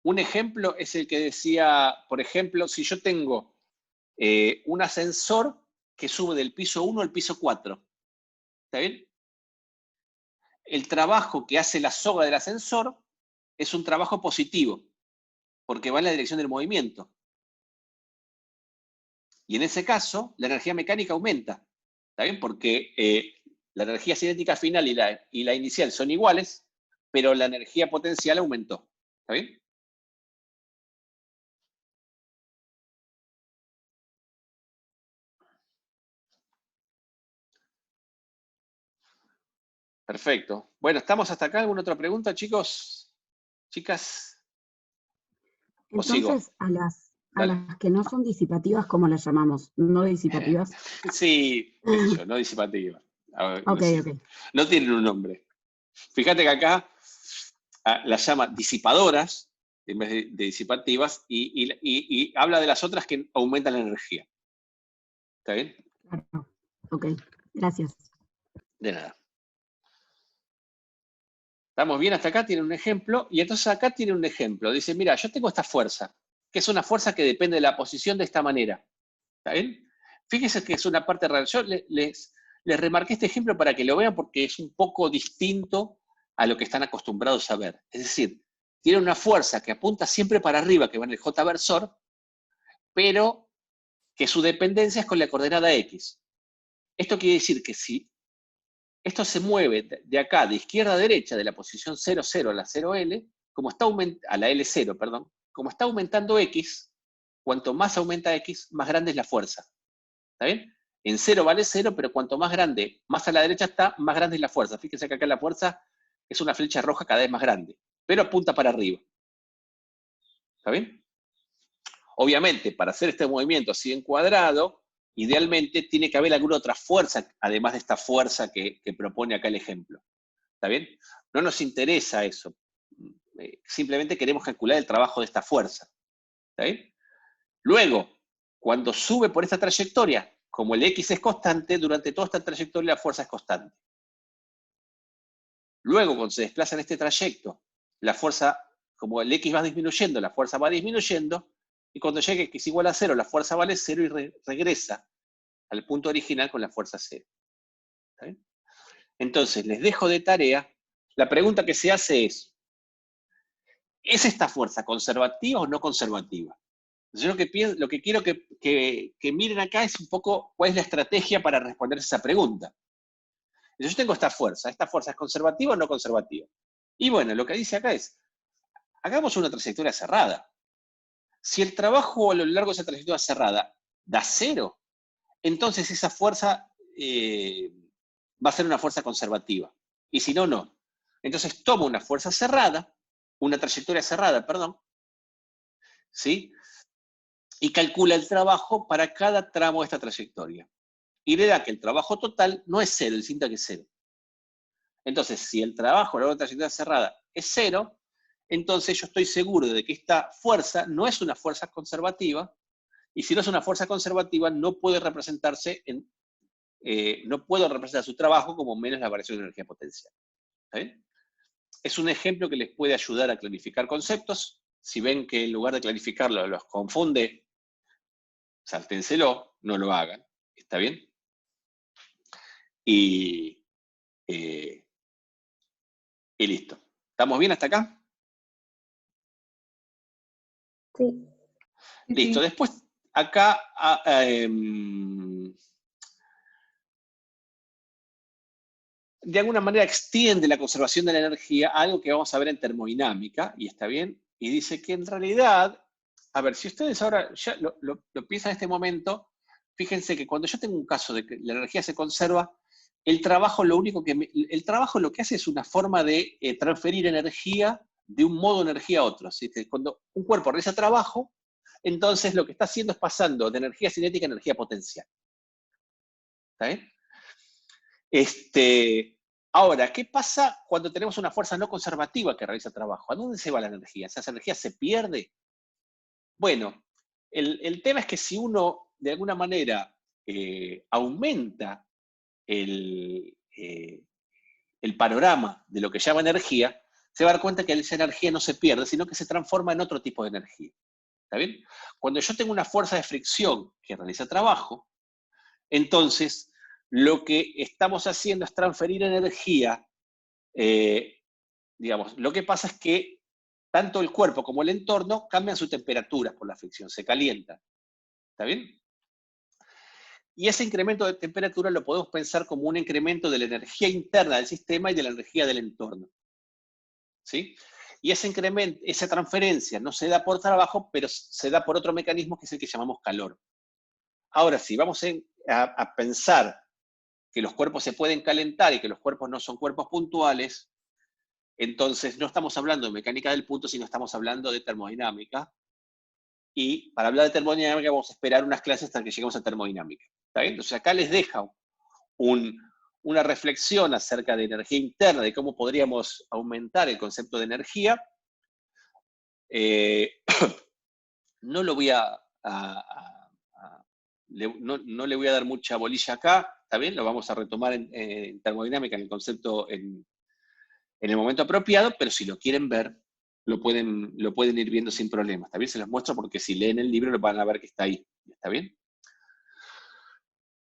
Un ejemplo es el que decía, por ejemplo, si yo tengo un ascensor que sube del piso 1 al piso 4. ¿Está bien? El trabajo que hace la soga del ascensor es un trabajo positivo, porque va en la dirección del movimiento. Y en ese caso, la energía mecánica aumenta. ¿Está bien? Porque La energía cinética final y la inicial son iguales, pero la energía potencial aumentó. ¿Está bien? Perfecto. Bueno, ¿estamos hasta acá? ¿Alguna otra pregunta, chicos? ¿Chicas? ¿O sigo? Entonces, a Dale. las que no son disipativas, ¿cómo las llamamos? ¿No disipativas? Sí, qué sé yo, no disipativa. A ver, Ok, no, ok. no tienen un nombre. Fíjate que acá las llama disipadoras en vez de disipativas y habla de las otras que aumentan la energía. ¿Está bien? Claro. Ok, gracias. De nada. ¿Estamos bien hasta acá? Tiene un ejemplo. Y entonces acá tiene un ejemplo. Dice, mira, yo tengo esta fuerza, que es una fuerza que depende de la posición de esta manera. ¿Está bien? Fíjense que es una parte real. Yo les remarqué este ejemplo para que lo vean porque es un poco distinto a lo que están acostumbrados a ver. Es decir, tiene una fuerza que apunta siempre para arriba, que va en el J-versor, pero que su dependencia es con la coordenada X. Esto quiere decir que si esto se mueve de acá, de izquierda a derecha, de la posición 0, 0 a la 0L, a la L0, perdón, como está aumentando X, cuanto más aumenta X, más grande es la fuerza. ¿Está bien? En 0 vale 0, pero cuanto más grande, más a la derecha está, más grande es la fuerza. Fíjense que acá la fuerza es una flecha roja cada vez más grande, pero apunta para arriba. ¿Está bien? Obviamente, para hacer este movimiento así en cuadrado, idealmente tiene que haber alguna otra fuerza, además de esta fuerza que propone acá el ejemplo. ¿Está bien? No nos interesa eso. Simplemente queremos calcular el trabajo de esta fuerza. ¿Está bien? Luego, cuando sube por esta trayectoria, como el X es constante, durante toda esta trayectoria la fuerza es constante. Luego, cuando se desplaza en este trayecto, la fuerza, como el X va disminuyendo, la fuerza va disminuyendo, y cuando llegue X igual a 0, la fuerza vale 0 y regresa al punto original con la fuerza 0. ¿Está bien? Entonces, les dejo de tarea, la pregunta que se hace ¿es esta fuerza conservativa o no conservativa? Yo lo que quiero que miren acá es un poco cuál es la estrategia para responder esa pregunta. Yo tengo ¿esta fuerza es conservativa o no conservativa? Y bueno, lo que dice acá es, hagamos una trayectoria cerrada. Si el trabajo a lo largo de esa trayectoria cerrada da 0, entonces esa fuerza va a ser una fuerza conservativa. Y si no, no. Entonces tomo una fuerza cerrada, una trayectoria cerrada, perdón, ¿sí? Y calcula el trabajo para cada tramo de esta trayectoria. Y le da que el trabajo total no es 0, el cinta que es 0. Entonces, si el trabajo a la largo de la trayectoria cerrada es 0, entonces yo estoy seguro de que esta fuerza no es una fuerza conservativa, y si no es una fuerza conservativa, no puede representarse no puedo representar su trabajo como menos la variación de energía potencial. ¿Está bien? Es un ejemplo que les puede ayudar a clarificar conceptos. Si ven que en lugar de clarificarlo los confunde, sáltenselo, no lo hagan. ¿Está bien? Y listo. ¿Estamos bien hasta acá? Sí. Listo. Después, acá de alguna manera extiende la conservación de la energía a algo que vamos a ver en termodinámica, y está bien, y dice que en realidad, a ver, si ustedes ahora ya lo piensan en este momento, fíjense que cuando yo tengo un caso de que la energía se conserva, el trabajo lo que hace es una forma de transferir energía de un modo de energía a otro. ¿Sí? Cuando un cuerpo realiza trabajo, entonces lo que está haciendo es pasando de energía cinética a energía potencial. ¿Está bien? Ahora, ¿qué pasa cuando tenemos una fuerza no conservativa que realiza trabajo? ¿A dónde se va la energía? ¿Esa energía se pierde? Bueno, el tema es que si uno de alguna manera aumenta el panorama de lo que llama energía, se va a dar cuenta que esa energía no se pierde, sino que se transforma en otro tipo de energía. ¿Está bien? Cuando yo tengo una fuerza de fricción que realiza trabajo, entonces lo que estamos haciendo es transferir energía. Digamos, lo que pasa es que tanto el cuerpo como el entorno cambian su temperatura por la fricción, se calientan. ¿Está bien? Y ese incremento de temperatura lo podemos pensar como un incremento de la energía interna del sistema y de la energía del entorno. ¿Sí? Y ese incremento, esa transferencia no se da por trabajo, pero se da por otro mecanismo que es el que llamamos calor. Ahora, si vamos a pensar que los cuerpos se pueden calentar y que los cuerpos no son cuerpos puntuales, entonces no estamos hablando de mecánica del punto, sino estamos hablando de termodinámica. Y para hablar de termodinámica vamos a esperar unas clases hasta que lleguemos a termodinámica. ¿Está bien? Entonces acá les deja una reflexión acerca de energía interna, de cómo podríamos aumentar el concepto de energía. No lo voy no le voy a dar mucha bolilla acá, ¿está bien? Lo vamos a retomar en termodinámica, en el concepto, en el momento apropiado, pero si lo quieren ver, lo pueden ir viendo sin problemas, ¿está bien? Se los muestro porque si leen el libro lo van a ver que está ahí, ¿está bien?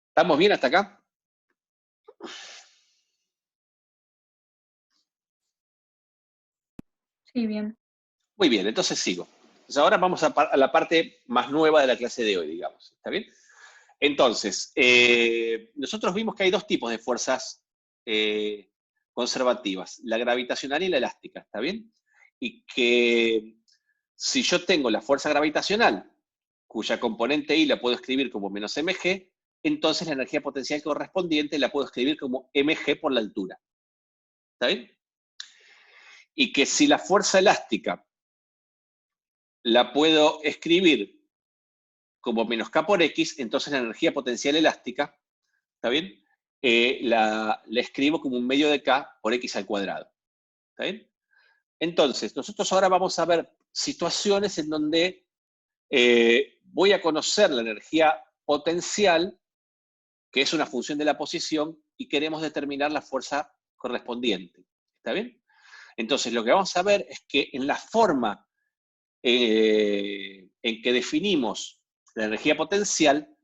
¿Estamos bien hasta acá? Sí, bien. Muy bien, entonces sigo. Entonces ahora vamos a la parte más nueva de la clase de hoy, digamos, ¿está bien? Entonces, nosotros vimos que hay dos tipos de fuerzas conservativas, la gravitacional y la elástica, ¿está bien? Y que si yo tengo la fuerza gravitacional, cuya componente I la puedo escribir como menos mg, entonces la energía potencial correspondiente la puedo escribir como mg por la altura. ¿Está bien? Y que si la fuerza elástica la puedo escribir como menos k por x, entonces la energía potencial elástica, ¿está bien? La escribo como un medio de k por x al cuadrado. ¿Está bien? Entonces, nosotros ahora vamos a ver situaciones en donde voy a conocer la energía potencial, que es una función de la posición, y queremos determinar la fuerza correspondiente. ¿Está bien? Entonces, lo que vamos a ver es que en la forma en que definimos la energía potencial,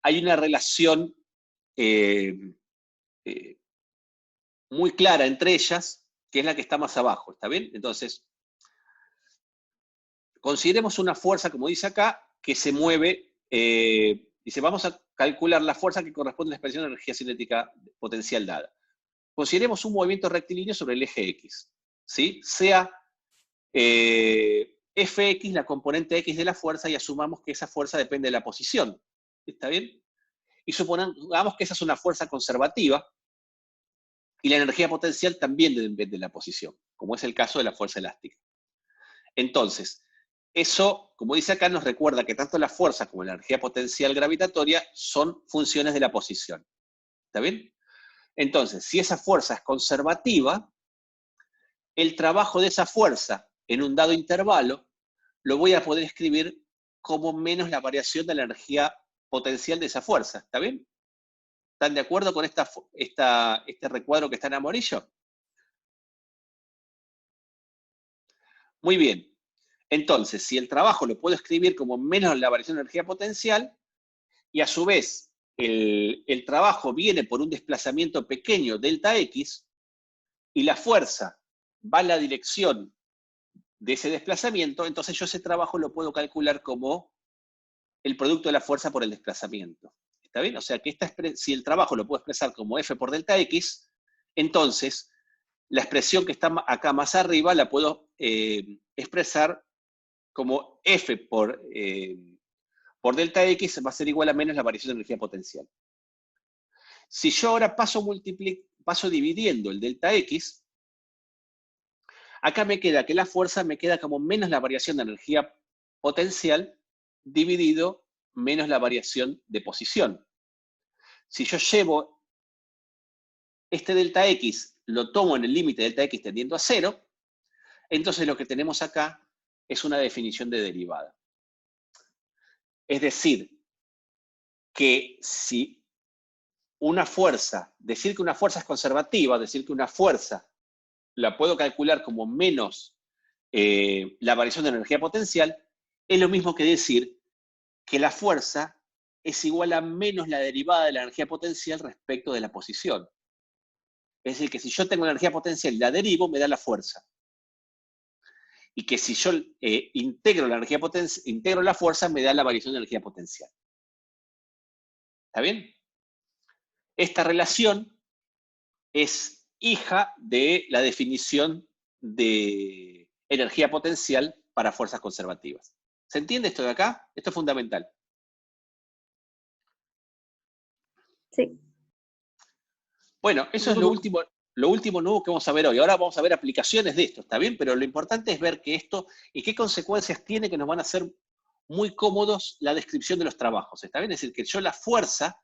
hay una relación muy clara entre ellas, que es la que está más abajo, ¿está bien? Entonces, consideremos una fuerza, como dice acá, que se mueve, dice, vamos a calcular la fuerza que corresponde a la expresión de energía cinética potencial dada. Consideremos un movimiento rectilíneo sobre el eje X, ¿sí? Sea Fx la componente X de la fuerza y asumamos que esa fuerza depende de la posición, ¿está bien? Y supongamos que esa es una fuerza conservativa, y la energía potencial también depende de la posición, como es el caso de la fuerza elástica. Entonces, eso, como dice acá, nos recuerda que tanto la fuerza como la energía potencial gravitatoria son funciones de la posición. ¿Está bien? Entonces, si esa fuerza es conservativa, el trabajo de esa fuerza en un dado intervalo lo voy a poder escribir como menos la variación de la energía potencial de esa fuerza. ¿Está bien? ¿Están de acuerdo con este recuadro que está en amarillo? Muy bien. Entonces, si el trabajo lo puedo escribir como menos la variación de energía potencial, y a su vez el trabajo viene por un desplazamiento pequeño, delta X, y la fuerza va en la dirección de ese desplazamiento, entonces yo ese trabajo lo puedo calcular como el producto de la fuerza por el desplazamiento. ¿Está bien? O sea que si el trabajo lo puedo expresar como F por delta X, entonces la expresión que está acá más arriba la puedo expresar como F por delta X va a ser igual a menos la variación de energía potencial. Si yo ahora paso dividiendo el delta X, acá me queda que la fuerza me queda como menos la variación de energía potencial dividido menos la variación de posición. Si yo llevo este delta X, lo tomo en el límite de delta X tendiendo a 0, entonces lo que tenemos acá es una definición de derivada. Es decir, que si una fuerza, decir que una fuerza es conservativa, decir que una fuerza la puedo calcular como menos la variación de energía potencial, es lo mismo que decir que la fuerza es igual a menos la derivada de la energía potencial respecto de la posición. Es decir, que si yo tengo la energía potencial y la derivo, me da la fuerza. Y que si yo integro la fuerza, me da la variación de energía potencial. ¿Está bien? Esta relación es hija de la definición de energía potencial para fuerzas conservativas. ¿Se entiende esto de acá? Esto es fundamental. Sí. Bueno, eso es lo último nuevo que vamos a ver hoy. Ahora vamos a ver aplicaciones de esto, ¿está bien? Pero lo importante es ver que esto y qué consecuencias tiene que nos van a hacer muy cómodos la descripción de los trabajos, ¿está bien? Es decir, que yo la fuerza,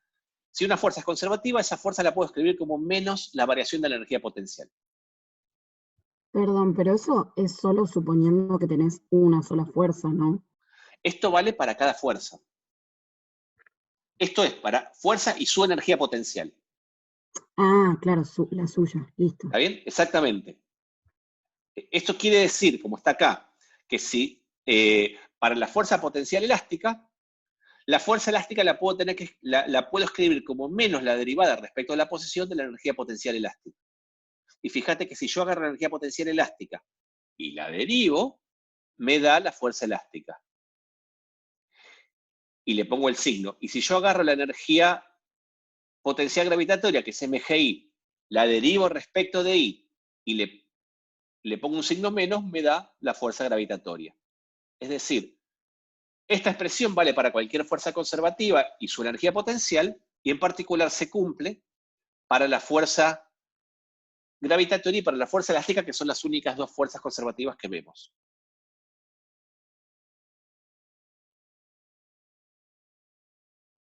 si una fuerza es conservativa, esa fuerza la puedo escribir como menos la variación de la energía potencial. Perdón, pero eso es solo suponiendo que tenés una sola fuerza, ¿no? Esto vale para cada fuerza. Esto es para fuerza y su energía potencial. Ah, claro, la suya, listo. ¿Está bien? Exactamente. Esto quiere decir, como está acá, que si para la fuerza potencial elástica, la fuerza elástica la puedo escribir como menos la derivada respecto a la posición de la energía potencial elástica. Y fíjate que si yo agarro la energía potencial elástica y la derivo, me da la fuerza elástica. Y le pongo el signo. Y si yo agarro la energía potencial gravitatoria, que es mgi, la derivo respecto de I y le pongo un signo menos, me da la fuerza gravitatoria. Es decir, esta expresión vale para cualquier fuerza conservativa y su energía potencial, y en particular se cumple para la fuerza gravitatoria y para la fuerza elástica, que son las únicas dos fuerzas conservativas que vemos.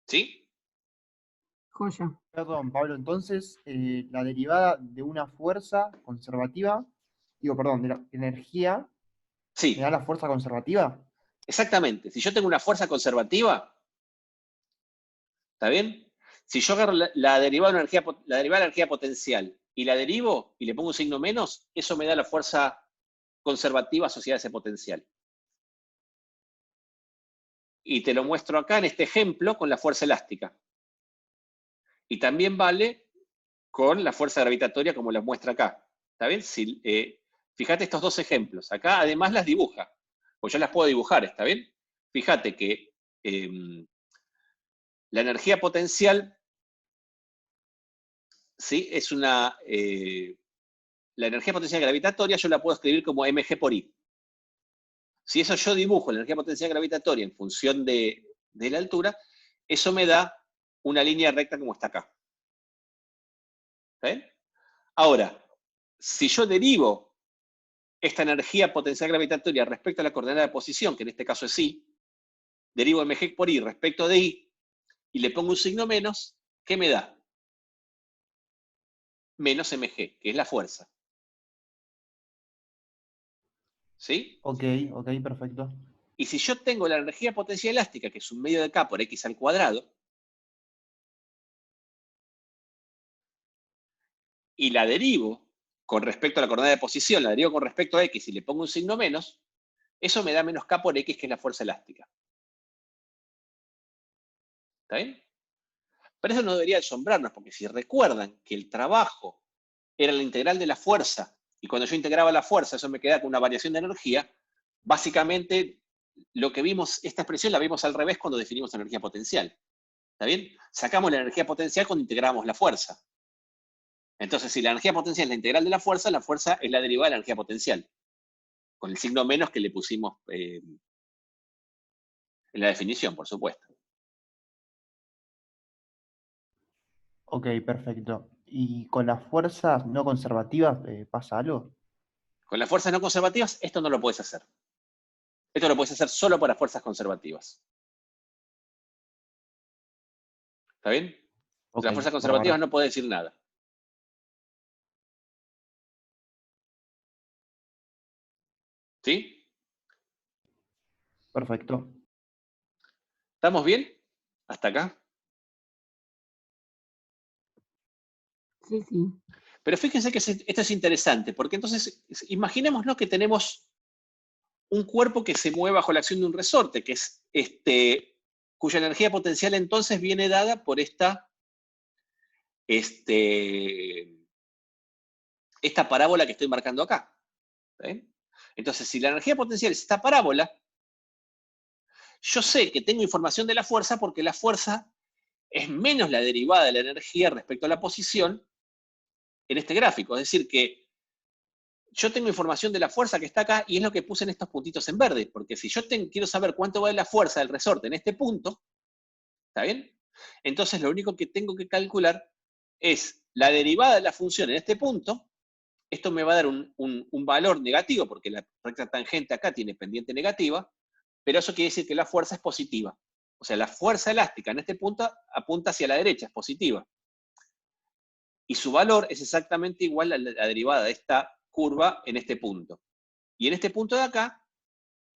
¿Sí? Joya. Perdón, Pablo, entonces la derivada de una fuerza conservativa, de la energía, ¿me da Sí, la fuerza conservativa? exactamente. Si yo tengo una fuerza conservativa, ¿está bien? Si yo agarro la derivada de la energía potencial y la derivo y le pongo un signo menos, eso me da la fuerza conservativa asociada a ese potencial. Y te lo muestro acá en este ejemplo con la fuerza elástica. Y también vale con la fuerza gravitatoria como la muestra acá. ¿Está bien? Fíjate estos dos ejemplos. Acá además las dibuja. Pues yo las puedo dibujar, ¿está bien? Fíjate que la energía potencial, ¿sí? Es la energía potencial gravitatoria yo la puedo escribir como mg por i. Si eso yo dibujo la energía potencial gravitatoria en función de la altura, eso me da una línea recta como está acá. ¿Está bien? Ahora, si yo derivo esta energía potencial gravitatoria respecto a la coordenada de posición, que en este caso es i, derivo mg por i respecto de i, y le pongo un signo menos, ¿qué me da? Menos mg, que es la fuerza. ¿Sí? Ok, perfecto. Y si yo tengo la energía potencial elástica, que es un medio de k por x al cuadrado, y la derivo con respecto a la coordenada de posición, la derivo con respecto a x y le pongo un signo menos, eso me da menos k por x, que es la fuerza elástica. ¿Está bien? Pero eso no debería asombrarnos, porque si recuerdan que el trabajo era la integral de la fuerza, y cuando yo integraba la fuerza, eso me quedaba con una variación de energía, básicamente lo que vimos, esta expresión la vimos al revés cuando definimos energía potencial. ¿Está bien? Sacamos la energía potencial cuando integramos la fuerza. Entonces, si la energía potencial es la integral de la fuerza es la derivada de la energía potencial, con el signo menos que le pusimos en la definición, por supuesto. Ok, perfecto. ¿Y con las fuerzas no conservativas pasa algo? Con las fuerzas no conservativas, esto no lo puedes hacer. Esto lo puedes hacer solo para fuerzas conservativas. ¿Está bien? Ok, Las fuerzas conservativas bárbaro. no puede decir nada. ¿Sí? Perfecto. ¿Estamos bien? ¿Hasta acá? Sí, sí. Pero fíjense que esto es interesante, porque entonces, imaginémonos que tenemos un cuerpo que se mueve bajo la acción de un resorte, que es cuya energía potencial entonces viene dada por esta parábola que estoy marcando acá. ¿Sí? Entonces, si la energía potencial es esta parábola, yo sé que tengo información de la fuerza porque la fuerza es menos la derivada de la energía respecto a la posición en este gráfico. Es decir, que yo tengo información de la fuerza que está acá y es lo que puse en estos puntitos en verde, porque si yo quiero saber cuánto vale la fuerza del resorte en este punto, ¿está bien? Entonces lo único que tengo que calcular es la derivada de la función en este punto. Esto me va a dar un valor negativo, porque la recta tangente acá tiene pendiente negativa, pero eso quiere decir que la fuerza es positiva. O sea, la fuerza elástica en este punto apunta hacia la derecha, es positiva. Y su valor es exactamente igual a la derivada de esta curva en este punto. Y en este punto de acá,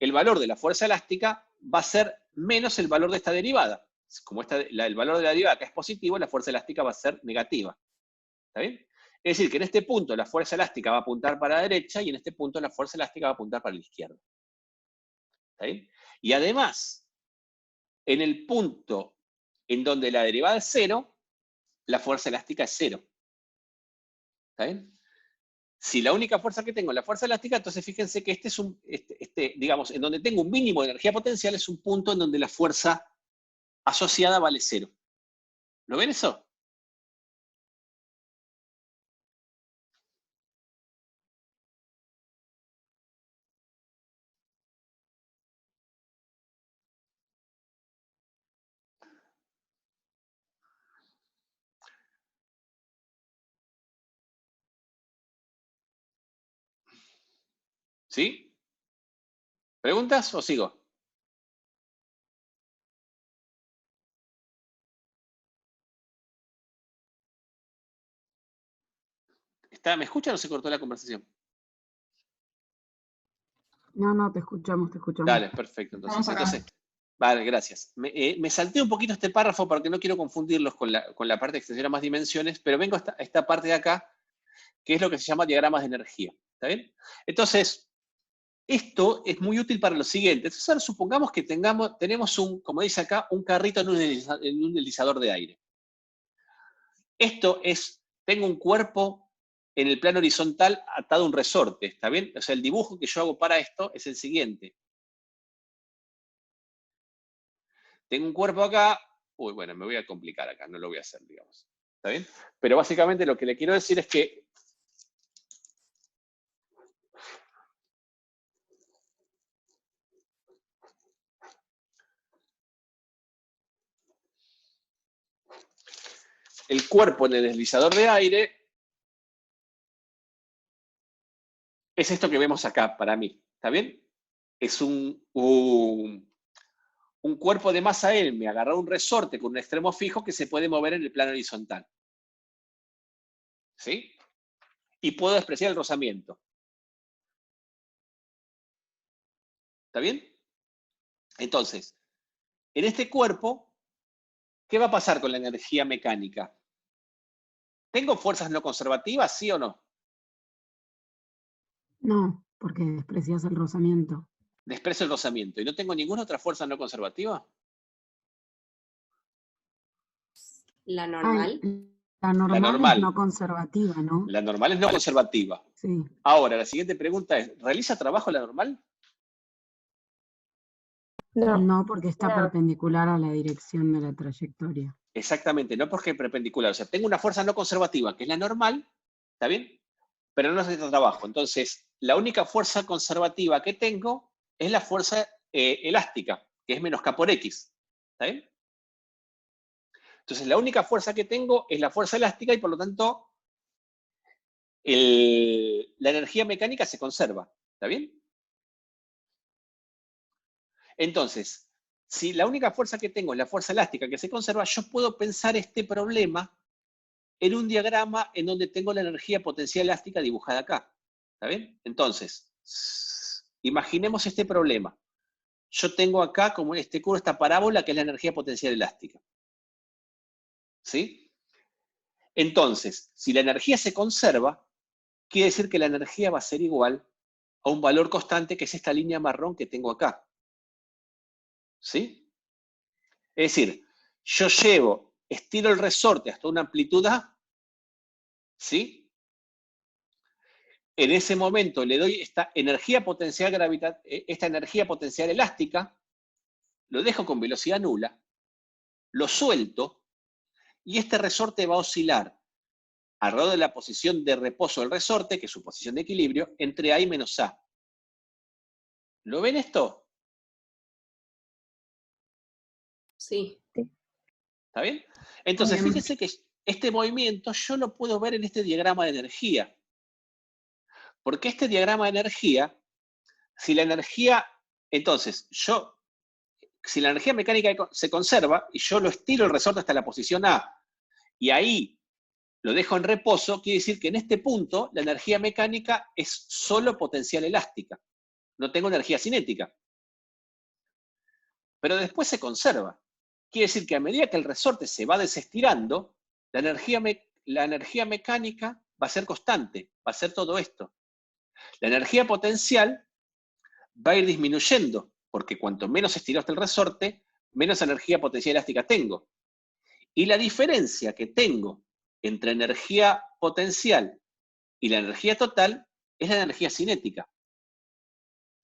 el valor de la fuerza elástica va a ser menos el valor de esta derivada. Como el valor de la derivada acá es positivo, la fuerza elástica va a ser negativa. ¿Está bien? Es decir, que en este punto la fuerza elástica va a apuntar para la derecha y en este punto la fuerza elástica va a apuntar para la izquierda. ¿Está bien? Y además, en el punto en donde la derivada es 0, la fuerza elástica es 0. ¿Está bien? Si la única fuerza que tengo es la fuerza elástica, entonces fíjense que digamos, en donde tengo un mínimo de energía potencial es un punto en donde la fuerza asociada vale 0. ¿Lo ven eso? ¿Sí? ¿Preguntas o sigo? ¿Me escuchan o se cortó la conversación? No, te escuchamos, te escuchamos. Dale, perfecto. Entonces, vale, gracias. Me salté un poquito este párrafo porque no quiero confundirlos con la parte de extensión a más dimensiones, pero vengo a esta parte de acá, que es lo que se llama diagramas de energía. ¿Está bien? Entonces, esto es muy útil para lo siguiente. Entonces, ahora supongamos que tenemos como dice acá, un carrito en un deslizador de aire. Tengo un cuerpo en el plano horizontal atado a un resorte, ¿está bien? O sea, el dibujo que yo hago para esto es el siguiente. Tengo un cuerpo acá, bueno, me voy a complicar acá, no lo voy a hacer, digamos. ¿Está bien? Pero básicamente lo que le quiero decir es que el cuerpo en el deslizador de aire es esto que vemos acá, para mí, ¿está bien? Es un cuerpo de masa M agarrado a un resorte con un extremo fijo que se puede mover en el plano horizontal. ¿Sí? Y puedo despreciar el rozamiento. ¿Está bien? Entonces, en este cuerpo, ¿qué va a pasar con la energía mecánica? ¿Tengo fuerzas no conservativas, sí o no? No, porque desprecias el rozamiento. Desprecio el rozamiento. ¿Y no tengo ninguna otra fuerza no conservativa? La normal. La normal es no conservativa, ¿no? La normal es no conservativa. Sí. Ahora, la siguiente pregunta es, ¿realiza trabajo la normal? No, porque está perpendicular a la dirección de la trayectoria. Exactamente, no porque es perpendicular. O sea, tengo una fuerza no conservativa, que es la normal, ¿está bien? Pero no necesita trabajo. Entonces, la única fuerza conservativa que tengo es la fuerza elástica, que es menos K por X. ¿Está bien? Entonces, la única fuerza que tengo es la fuerza elástica y, por lo tanto, la energía mecánica se conserva. ¿Está bien? Entonces, si la única fuerza que tengo es la fuerza elástica que se conserva, yo puedo pensar este problema en un diagrama en donde tengo la energía potencial elástica dibujada acá. ¿Está bien? Entonces, imaginemos este problema. Yo tengo acá, como en este curvo, esta parábola que es la energía potencial elástica. ¿Sí? Entonces, si la energía se conserva, quiere decir que la energía va a ser igual a un valor constante que es esta línea marrón que tengo acá. ¿Sí? Es decir, yo estiro el resorte hasta una amplitud A, ¿sí? En ese momento le doy esta energía potencial elástica, lo dejo con velocidad nula, lo suelto, y este resorte va a oscilar alrededor de la posición de reposo del resorte, que es su posición de equilibrio, entre A y menos A. ¿Lo ven esto? Sí. ¿Está bien? Entonces, Obviamente. fíjense que este movimiento yo lo puedo ver en este diagrama de energía. Porque este diagrama de energía, si la energía, entonces, si la energía mecánica se conserva y yo lo estiro el resorte hasta la posición A y ahí lo dejo en reposo, quiere decir que en este punto la energía mecánica es solo potencial elástica. No tengo energía cinética. Pero después se conserva. Quiere decir que a medida que el resorte se va desestirando, la energía mecánica va a ser constante, va a ser todo esto. La energía potencial va a ir disminuyendo, porque cuanto menos estirado está el resorte, menos energía potencial elástica tengo. Y la diferencia que tengo entre energía potencial y la energía total es la energía cinética.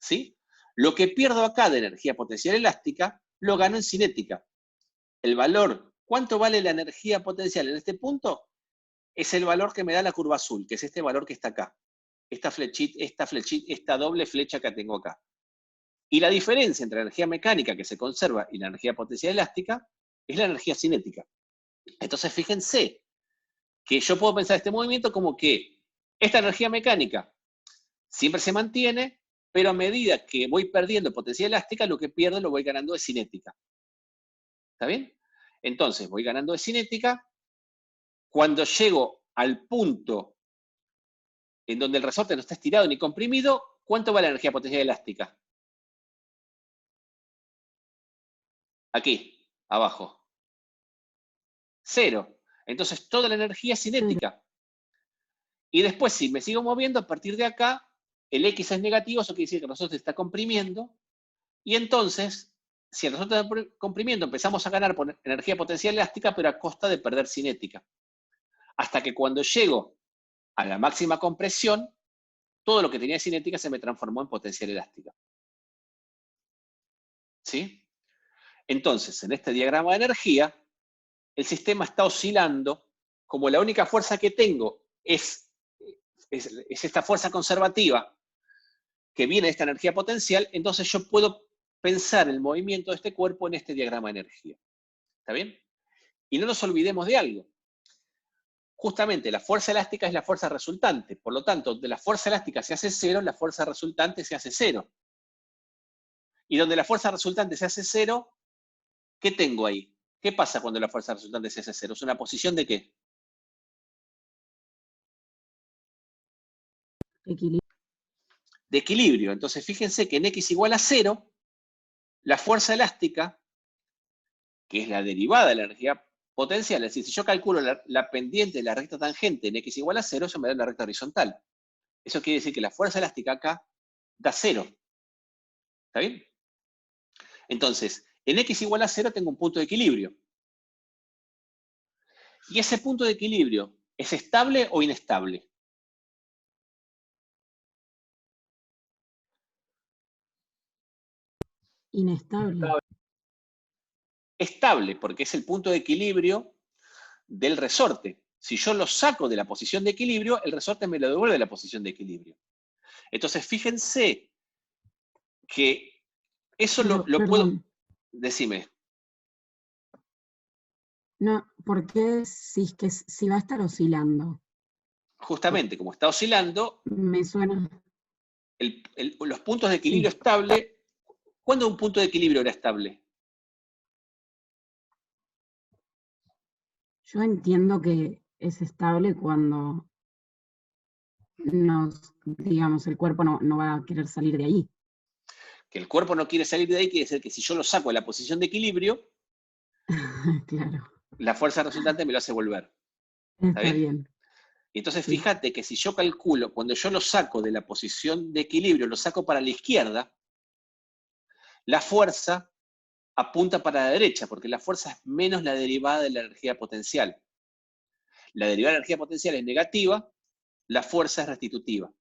¿Sí? Lo que pierdo acá de energía potencial elástica, lo gano en cinética. El valor, ¿cuánto vale la energía potencial en este punto? Es el valor que me da la curva azul, que es este valor que está acá. Esta doble flecha que tengo acá. Y la diferencia entre la energía mecánica que se conserva y la energía potencial elástica es la energía cinética. Entonces, fíjense que yo puedo pensar este movimiento como que esta energía mecánica siempre se mantiene, pero a medida que voy perdiendo potencial elástica, lo que pierdo lo voy ganando de cinética. ¿Está bien? Entonces, voy ganando de cinética. Cuando llego al punto en donde el resorte no está estirado ni comprimido, ¿cuánto va la energía potencial elástica? Aquí, abajo. 0. Entonces, toda la energía es cinética. Y después, si me sigo moviendo, a partir de acá, el X es negativo, eso quiere decir que el resorte está comprimiendo. Y entonces, si el resorte está comprimiendo, empezamos a ganar por energía potencial elástica, pero a costa de perder cinética. Hasta que cuando llego a la máxima compresión, todo lo que tenía cinética se me transformó en potencial elástica. ¿Sí? Entonces, en este diagrama de energía, el sistema está oscilando, como la única fuerza que tengo es esta fuerza conservativa que viene de esta energía potencial, entonces yo puedo pensar el movimiento de este cuerpo en este diagrama de energía. ¿Está bien? Y no nos olvidemos de algo. Justamente la fuerza elástica es la fuerza resultante. Por lo tanto, donde la fuerza elástica se hace 0, la fuerza resultante se hace 0. Y donde la fuerza resultante se hace 0, ¿qué tengo ahí? ¿Qué pasa cuando la fuerza resultante se hace 0? ¿Es una posición de qué? Equilibrio. De equilibrio. Entonces, fíjense que en X igual a 0, la fuerza elástica, que es la derivada de la energía potencial, es decir, si yo calculo la pendiente de la recta tangente en X igual a 0, eso me da una recta horizontal. Eso quiere decir que la fuerza elástica acá da 0. ¿Está bien? Entonces, en X igual a 0 tengo un punto de equilibrio. ¿Y ese punto de equilibrio es estable o inestable? Inestable. Estable, porque es el punto de equilibrio del resorte. Si yo lo saco de la posición de equilibrio, el resorte me lo devuelve a la posición de equilibrio. Entonces, fíjense que eso Pero, lo puedo... perdón, Decime. no, ¿por qué si va a estar oscilando? Justamente, como está oscilando, Me suena, los puntos de equilibrio sí. estable... ¿Cuándo un punto de equilibrio era estable? Yo entiendo que es estable cuando digamos, el cuerpo no va a querer salir de ahí. Que el cuerpo no quiere salir de ahí, quiere decir que si yo lo saco de la posición de equilibrio, Claro, la fuerza resultante me lo hace volver. ¿Está está bien? bien. Y entonces Sí. fíjate que si yo calculo, cuando yo lo saco de la posición de equilibrio, lo saco para la izquierda, la fuerza apunta para la derecha, porque la fuerza es menos la derivada de la energía potencial. La derivada de la energía potencial es negativa, la fuerza es restitutiva.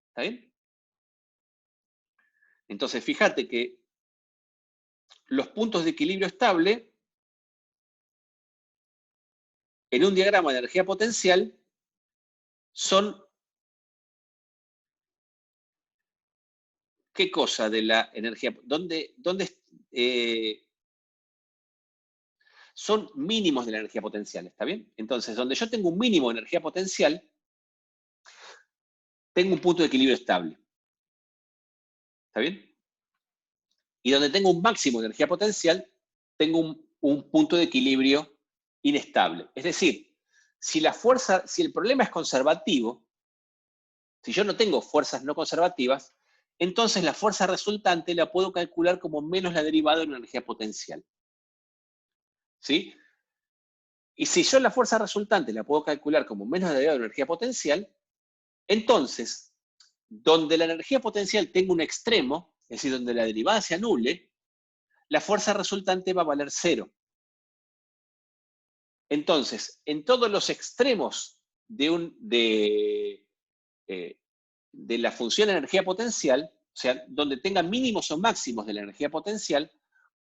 ¿Está bien? Entonces fíjate que los puntos de equilibrio estable en un diagrama de energía potencial son, ¿qué cosa de la energía? Son mínimos de la energía potencial, ¿está bien? Entonces, donde yo tengo un mínimo de energía potencial, tengo un punto de equilibrio estable. ¿Está bien? Y donde tengo un máximo de energía potencial, tengo un punto de equilibrio inestable. Es decir, si el problema es conservativo, si yo no tengo fuerzas no conservativas, entonces la fuerza resultante la puedo calcular como menos la derivada de una energía potencial. ¿Sí? Y si yo la fuerza resultante la puedo calcular como menos la derivada de una energía potencial, entonces, donde la energía potencial tenga un extremo, es decir, donde la derivada se anule, la fuerza resultante va a valer 0. Entonces, en todos los extremos de la función de energía potencial, o sea, donde tenga mínimos o máximos de la energía potencial,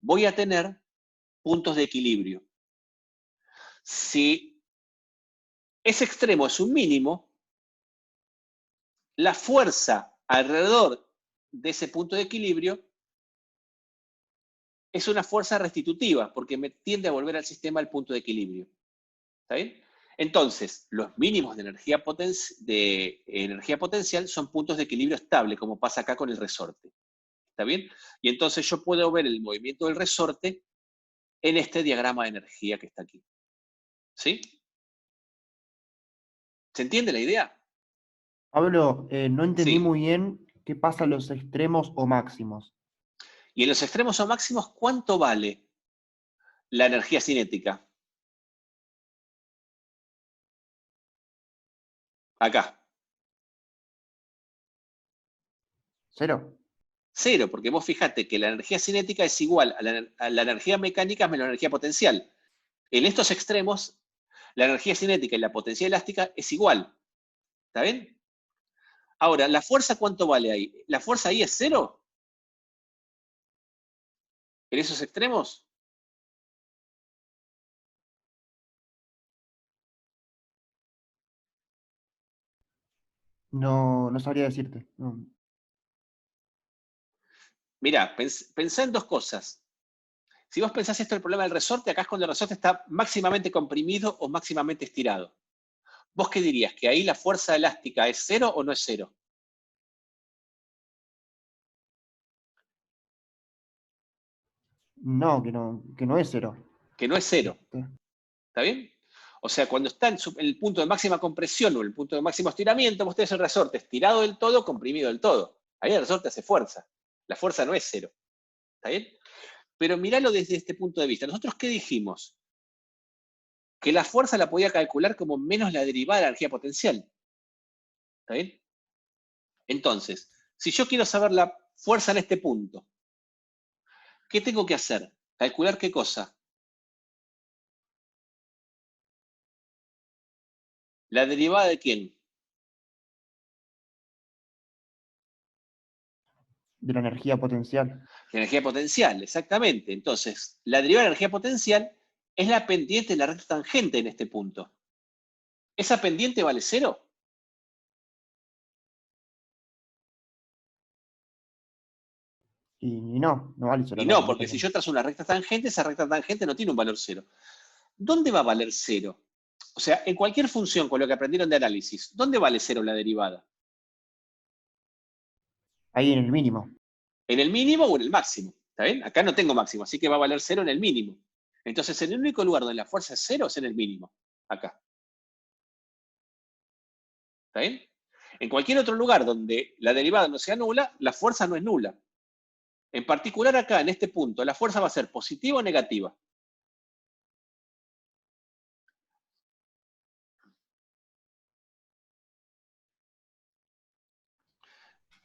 voy a tener puntos de equilibrio. Si ese extremo es un mínimo, la fuerza alrededor de ese punto de equilibrio es una fuerza restitutiva, porque me tiende a volver al sistema al punto de equilibrio. ¿Está bien? Entonces, los mínimos de energía potencial son puntos de equilibrio estable, como pasa acá con el resorte. ¿Está bien? Y entonces yo puedo ver el movimiento del resorte en este diagrama de energía que está aquí. ¿Sí? ¿Se entiende la idea? Pablo, no entendí Sí. muy bien qué pasa en los extremos o máximos. Y en los extremos o máximos, ¿cuánto vale la energía cinética? Acá. 0. 0, porque vos fijate que la energía cinética es igual a la energía mecánica menos la energía potencial. En estos extremos, la energía cinética y la potencia elástica es igual. ¿Está bien? Ahora, ¿la fuerza cuánto vale ahí? ¿La fuerza ahí es 0? ¿En esos extremos? No, no sabría decirte. No. Mirá, pensá en dos cosas. Si vos pensás esto del problema del resorte, acá es cuando el resorte está máximamente comprimido o máximamente estirado. ¿Vos qué dirías? ¿Que ahí la fuerza elástica es 0 o no es 0? No, que no es 0. Que no es 0. ¿Está bien? O sea, cuando está en el punto de máxima compresión o el punto de máximo estiramiento, vos tenés el resorte estirado del todo, comprimido del todo. Ahí el resorte hace fuerza. La fuerza no es 0. ¿Está bien? Pero míralo desde este punto de vista. ¿Nosotros qué dijimos? Que la fuerza la podía calcular como menos la derivada de la energía potencial. ¿Está bien? Entonces, si yo quiero saber la fuerza en este punto, ¿qué tengo que hacer? ¿Calcular qué cosa? ¿La derivada de quién? De la energía potencial. La energía potencial, exactamente. Entonces, la derivada de la energía potencial es la pendiente de la recta tangente en este punto. ¿Esa pendiente vale 0? Y no vale 0. Y no, porque si yo trazo una recta tangente, esa recta tangente no tiene un valor 0. ¿Dónde va a valer 0? O sea, en cualquier función con lo que aprendieron de análisis, ¿dónde vale 0 la derivada? Ahí en el mínimo. ¿En el mínimo o en el máximo? ¿Está bien? Acá no tengo máximo, así que va a valer 0 en el mínimo. Entonces, en el único lugar donde la fuerza es 0 es en el mínimo. Acá. ¿Está bien? En cualquier otro lugar donde la derivada no sea nula, la fuerza no es nula. En particular acá, en este punto, la fuerza va a ser positiva o negativa.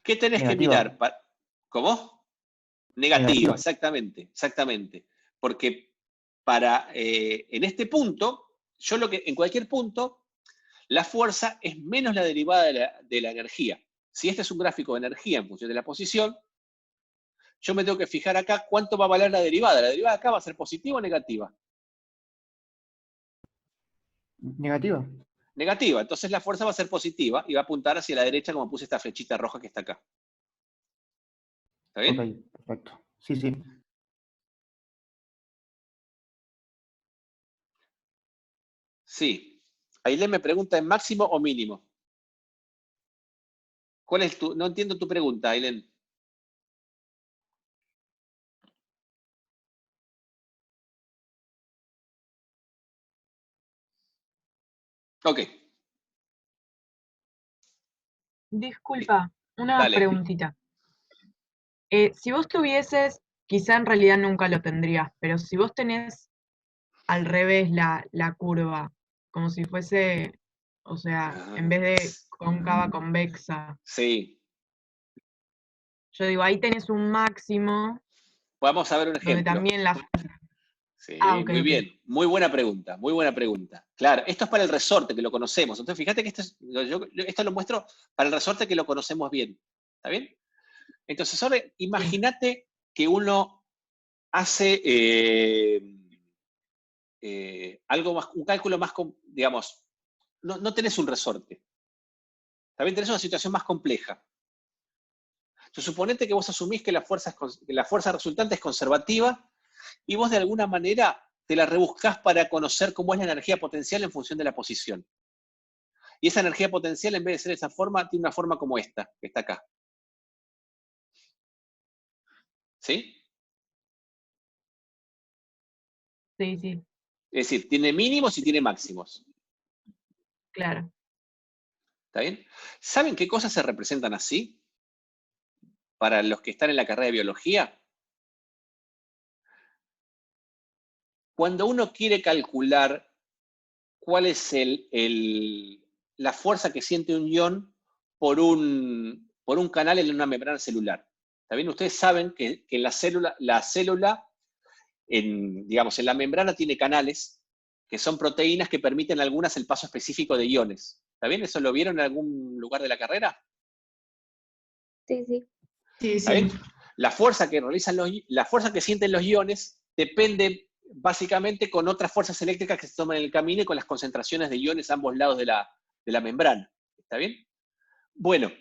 ¿Qué tenés que Negativa. mirar? ¿Cómo? Negativa, exactamente, exactamente. Porque en este punto, en cualquier punto, la fuerza es menos la derivada de la energía. Si este es un gráfico de energía en función de la posición, yo me tengo que fijar acá cuánto va a valer la derivada. La derivada acá va a ser positiva o negativa. Negativa. Negativa. Entonces la fuerza va a ser positiva y va a apuntar hacia la derecha como puse esta flechita roja que está acá. ¿Está bien? Ok, perfecto. Sí, sí. Sí. Ailén me pregunta, ¿en máximo o mínimo? ¿Cuál es tu? No entiendo tu pregunta, Ailén. Ok, Disculpa, una dale. preguntita. Si vos tuvieses, quizá en realidad nunca lo tendrías, pero si vos tenés al revés la curva, como si fuese, o sea, en vez de cóncava, convexa, Sí. yo digo, ahí tenés un máximo Vamos a ver un donde ejemplo. también la... Sí, Ah, ok, muy ok. bien. Muy buena pregunta, muy buena pregunta. Claro, esto es para el resorte, que lo conocemos. Entonces, fíjate que esto lo muestro para el resorte que lo conocemos bien. ¿Está bien? Entonces, ahora imagínate que uno hace algo más, un cálculo más, digamos, no tenés un resorte. ¿Está bien? Tenés una situación más compleja. Entonces, suponete que vos asumís que que la fuerza resultante es conservativa y vos de alguna manera te la rebuscás para conocer cómo es la energía potencial en función de la posición. Y esa energía potencial, en vez de ser de esa forma, tiene una forma como esta, que está acá. ¿Sí? Sí, sí, Es decir, tiene mínimos y tiene máximos. claro. ¿Está bien? ¿Saben qué cosas se representan así? Para los que están en la carrera de biología. Cuando uno quiere calcular cuál es la fuerza que siente un ion por un canal en una membrana celular. ¿Está bien? Ustedes saben que la célula digamos, en la membrana tiene canales que son proteínas que permiten algunas el paso específico de iones. ¿Está bien? ¿Eso lo vieron en algún lugar de la carrera? Sí, sí. Sí, ¿Está sí. bien? La fuerza que sienten los iones depende básicamente con otras fuerzas eléctricas que se toman en el camino y con las concentraciones de iones a ambos lados de la membrana. ¿Está bien? Bueno,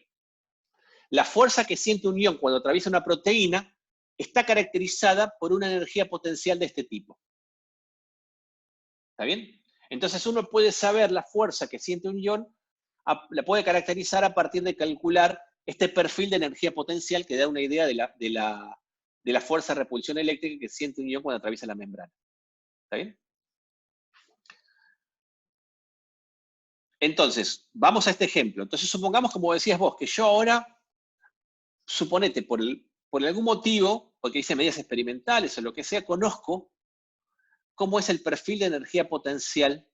la fuerza que siente un ion cuando atraviesa una proteína está caracterizada por una energía potencial de este tipo. ¿Está bien? Entonces uno puede saber la fuerza que siente un ion, la puede caracterizar a partir de calcular este perfil de energía potencial que da una idea de la fuerza de repulsión eléctrica que siente un ion cuando atraviesa la membrana. ¿Está bien? Entonces, vamos a este ejemplo. Entonces supongamos, como decías vos, que yo ahora, suponete, por algún motivo, porque hice medidas experimentales o lo que sea, conozco cómo es el perfil de energía potencial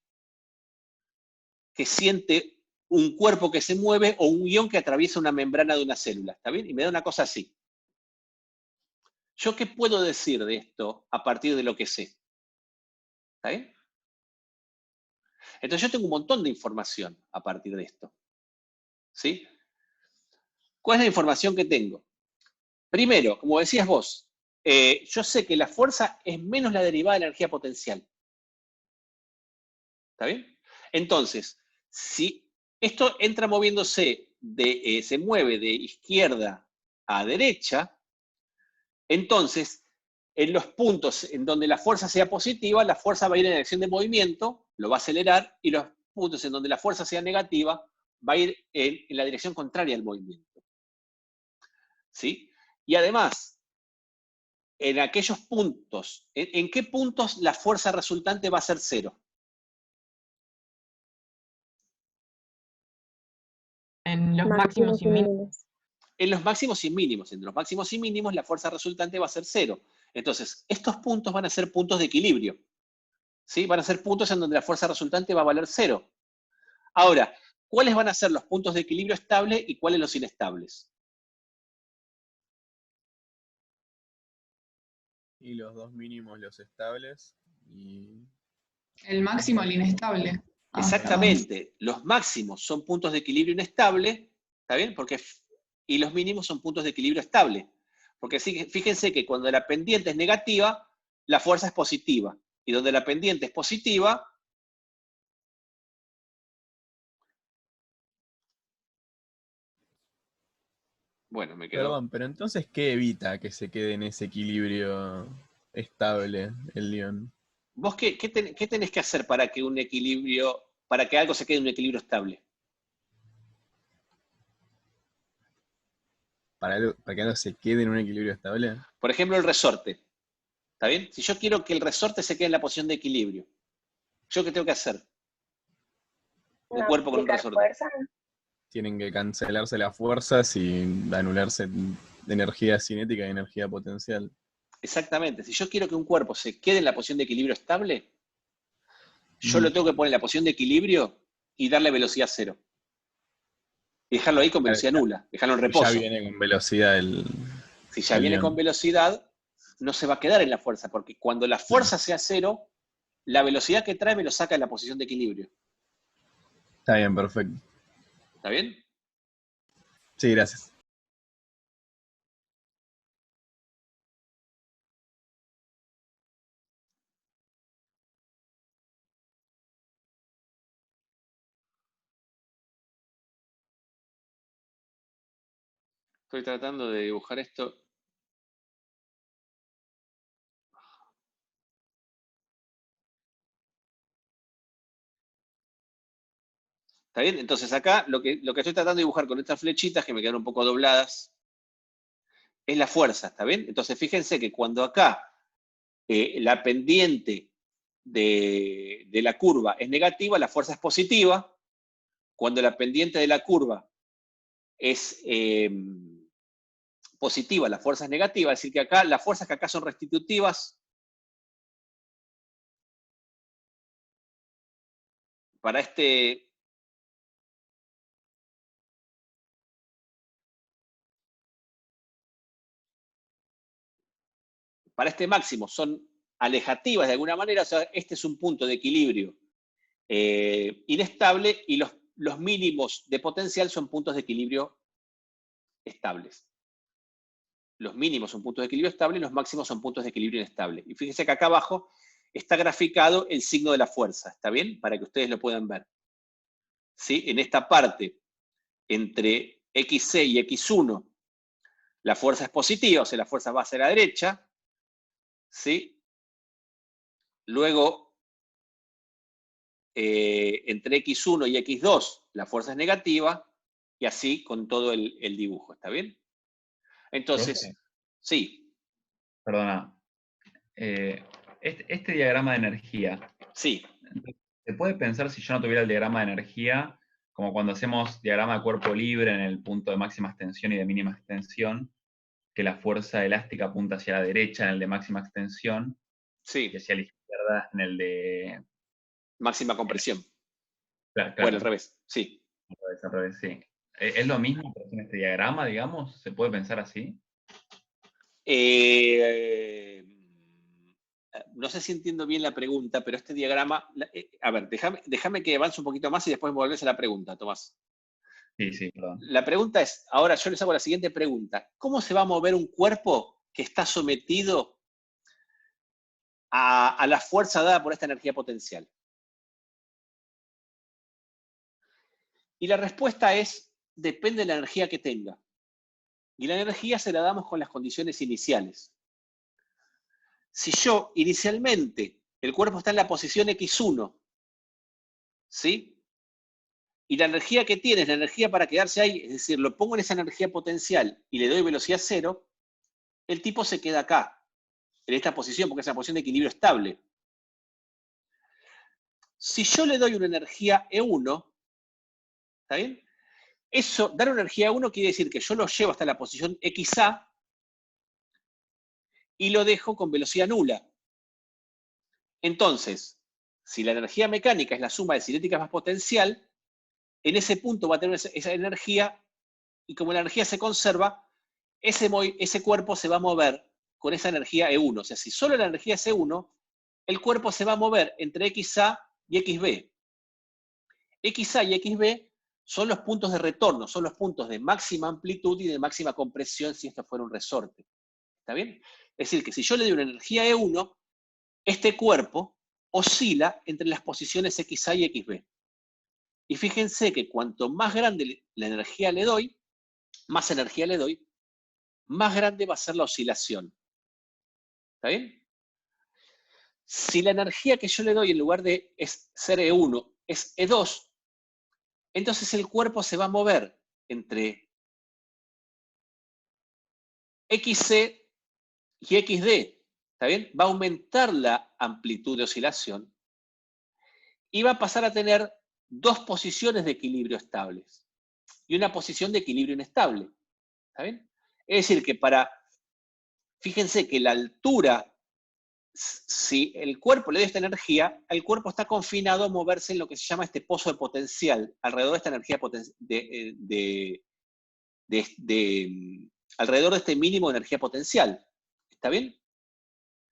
que siente un cuerpo que se mueve o un ion que atraviesa una membrana de una célula. ¿Está bien? Y me da una cosa así. ¿Yo qué puedo decir de esto a partir de lo que sé? ¿Está bien? Entonces yo tengo un montón de información a partir de esto. ¿Sí? ¿Cuál es la información que tengo? Primero, como decías vos, yo sé que la fuerza es menos la derivada de la energía potencial. ¿Está bien? Entonces, si esto entra moviéndose, se mueve de izquierda a derecha, entonces, en los puntos en donde la fuerza sea positiva, la fuerza va a ir en dirección de movimiento, lo va a acelerar, y los puntos en donde la fuerza sea negativa, va a ir en la dirección contraria al movimiento. ¿Sí? Y además, en aquellos puntos, ¿en qué puntos la fuerza resultante va a ser cero? En los máximos y mínimos. En los máximos y mínimos. Entre los máximos y mínimos, la fuerza resultante va a ser cero. Entonces, estos puntos van a ser puntos de equilibrio. ¿Sí? Van a ser puntos en donde la fuerza resultante va a valer cero. Ahora, ¿cuáles van a ser los puntos de equilibrio estable y cuáles los inestables? Y los dos mínimos, los estables, y El máximo, el inestable. Ah, Exactamente. Los máximos son puntos de equilibrio inestable, ¿está bien? Y los mínimos son puntos de equilibrio estable. Porque fíjense que cuando la pendiente es negativa, la fuerza es positiva. Y donde la pendiente es positiva, Bueno, me quedo. Perdón, pero entonces, ¿qué evita que se quede en ese equilibrio estable el león? ¿Vos qué tenés que hacer para que un equilibrio, para que algo se quede en un equilibrio estable? Para que algo se quede en un equilibrio estable. Por ejemplo, el resorte. ¿Está bien? Si yo quiero que el resorte se quede en la posición de equilibrio, ¿yo qué tengo que hacer? Un No cuerpo con un aplicar resorte. fuerza. Tienen que cancelarse las fuerzas y anularse de energía cinética y energía potencial. Exactamente. Si yo quiero que un cuerpo se quede en la posición de equilibrio estable, yo Ujú. lo tengo que poner en la posición de equilibrio y darle velocidad cero. Y dejarlo ahí con Claro, velocidad nula, dejarlo en y ya reposo. viene con velocidad Si ya el viene con león. velocidad, no se va a quedar en la fuerza, porque cuando la fuerza sea cero, la velocidad que trae me lo saca en la posición de equilibrio. Está bien, perfecto. ¿Está bien? Sí, gracias. Estoy tratando de dibujar esto. ¿Está bien? Entonces acá lo que estoy tratando de dibujar con estas flechitas, que me quedan un poco dobladas, es la fuerza, ¿está bien? Entonces fíjense que cuando acá la pendiente de la curva es negativa, la fuerza es positiva. Cuando la pendiente de la curva es positiva, la fuerza es negativa, es decir, que acá las fuerzas que acá son restitutivas para este máximo son alejativas de alguna manera, o sea, este es un punto de equilibrio inestable y los mínimos de potencial son puntos de equilibrio estables. Los mínimos son puntos de equilibrio estable y los máximos son puntos de equilibrio inestable. Y fíjense que acá abajo está graficado el signo de la fuerza, ¿está bien? Para que ustedes lo puedan ver. ¿Sí? En esta parte, entre XC y X1, la fuerza es positiva, o sea, la fuerza va hacia la derecha, ¿sí? Luego, entre X1 y X2, la fuerza es negativa, y así con todo el dibujo, ¿está bien? Entonces, Profe, sí, perdona. Este diagrama de energía, sí, ¿se puede pensar si yo no tuviera el diagrama de energía, como cuando hacemos diagrama de cuerpo libre en el punto de máxima extensión y de mínima extensión, que la fuerza elástica apunta hacia la derecha en el de máxima extensión y sí, hacia la izquierda en el de... máxima compresión. Claro, Bueno, al claro, revés, sí. al revés, sí. ¿Es lo mismo pero en este diagrama, digamos? ¿Se puede pensar así? No sé si entiendo bien la pregunta, pero este diagrama, a ver, déjame que avance un poquito más y después volvés a la pregunta, Tomás. Sí, sí, perdón. La pregunta es, ahora yo les hago la siguiente pregunta. ¿Cómo se va a mover un cuerpo que está sometido a la fuerza dada por esta energía potencial? Y la respuesta es, depende de la energía que tenga. Y la energía se la damos con las condiciones iniciales. Si yo inicialmente el cuerpo está en la posición X1, ¿sí? Y la energía que tiene es la energía para quedarse ahí, es decir, lo pongo en esa energía potencial y le doy velocidad cero, el tipo se queda acá, en esta posición, porque es una posición de equilibrio estable. Si yo le doy una energía E1, ¿está bien? Eso, dar una energía E1 quiere decir que yo lo llevo hasta la posición XA y lo dejo con velocidad nula. Entonces, si la energía mecánica es la suma de cinética más potencial, en ese punto va a tener esa energía y como la energía se conserva, ese cuerpo se va a mover con esa energía E1. O sea, si solo la energía es E1, el cuerpo se va a mover entre XA y XB. XA y XB son los puntos de retorno, son los puntos de máxima amplitud y de máxima compresión si esto fuera un resorte. ¿Está bien? Es decir, que si yo le doy una energía E1, este cuerpo oscila entre las posiciones XA y XB. Y fíjense que cuanto más grande la energía le doy, más energía le doy, más grande va a ser la oscilación. ¿Está bien? Si la energía que yo le doy en lugar de ser E1 es E2, entonces el cuerpo se va a mover entre XC y XD. ¿Está bien? Va a aumentar la amplitud de oscilación y va a pasar a tener dos posiciones de equilibrio estables y una posición de equilibrio inestable. ¿Está bien? Es decir, que fíjense que la altura, si el cuerpo le da esta energía, el cuerpo está confinado a moverse en lo que se llama este pozo de potencial, alrededor de esta energía alrededor de este mínimo de energía potencial. ¿Está bien?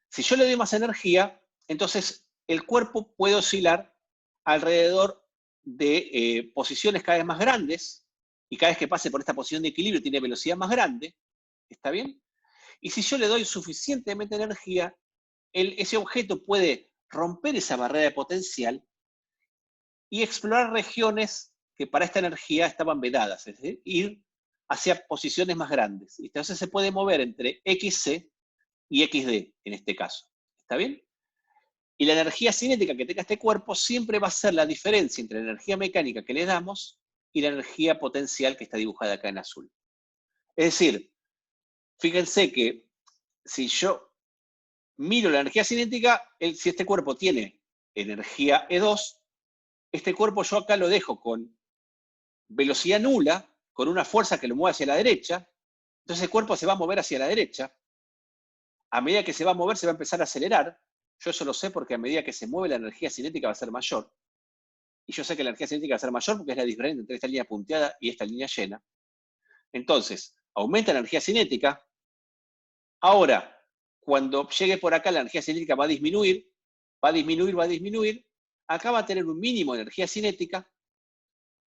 Si yo le doy más energía, entonces el cuerpo puede oscilar alrededor de posiciones cada vez más grandes, y cada vez que pase por esta posición de equilibrio tiene velocidad más grande. ¿Está bien? Y si yo le doy suficientemente energía, ese objeto puede romper esa barrera de potencial y explorar regiones que para esta energía estaban vedadas, es decir, ir hacia posiciones más grandes. Entonces se puede mover entre XC y XD en este caso. ¿Está bien? Y la energía cinética que tenga este cuerpo siempre va a ser la diferencia entre la energía mecánica que le damos y la energía potencial que está dibujada acá en azul. Es decir, fíjense que si yo miro la energía cinética, si este cuerpo tiene energía E2, este cuerpo yo acá lo dejo con velocidad nula, con una fuerza que lo mueve hacia la derecha, entonces el cuerpo se va a mover hacia la derecha. A medida que se va a mover, se va a empezar a acelerar. Yo eso lo sé porque a medida que se mueve la energía cinética va a ser mayor. Y yo sé que la energía cinética va a ser mayor porque es la diferencia entre esta línea punteada y esta línea llena. Entonces, aumenta la energía cinética. Ahora, cuando llegue por acá, la energía cinética va a disminuir, va a disminuir, va a disminuir. Acá va a tener un mínimo de energía cinética,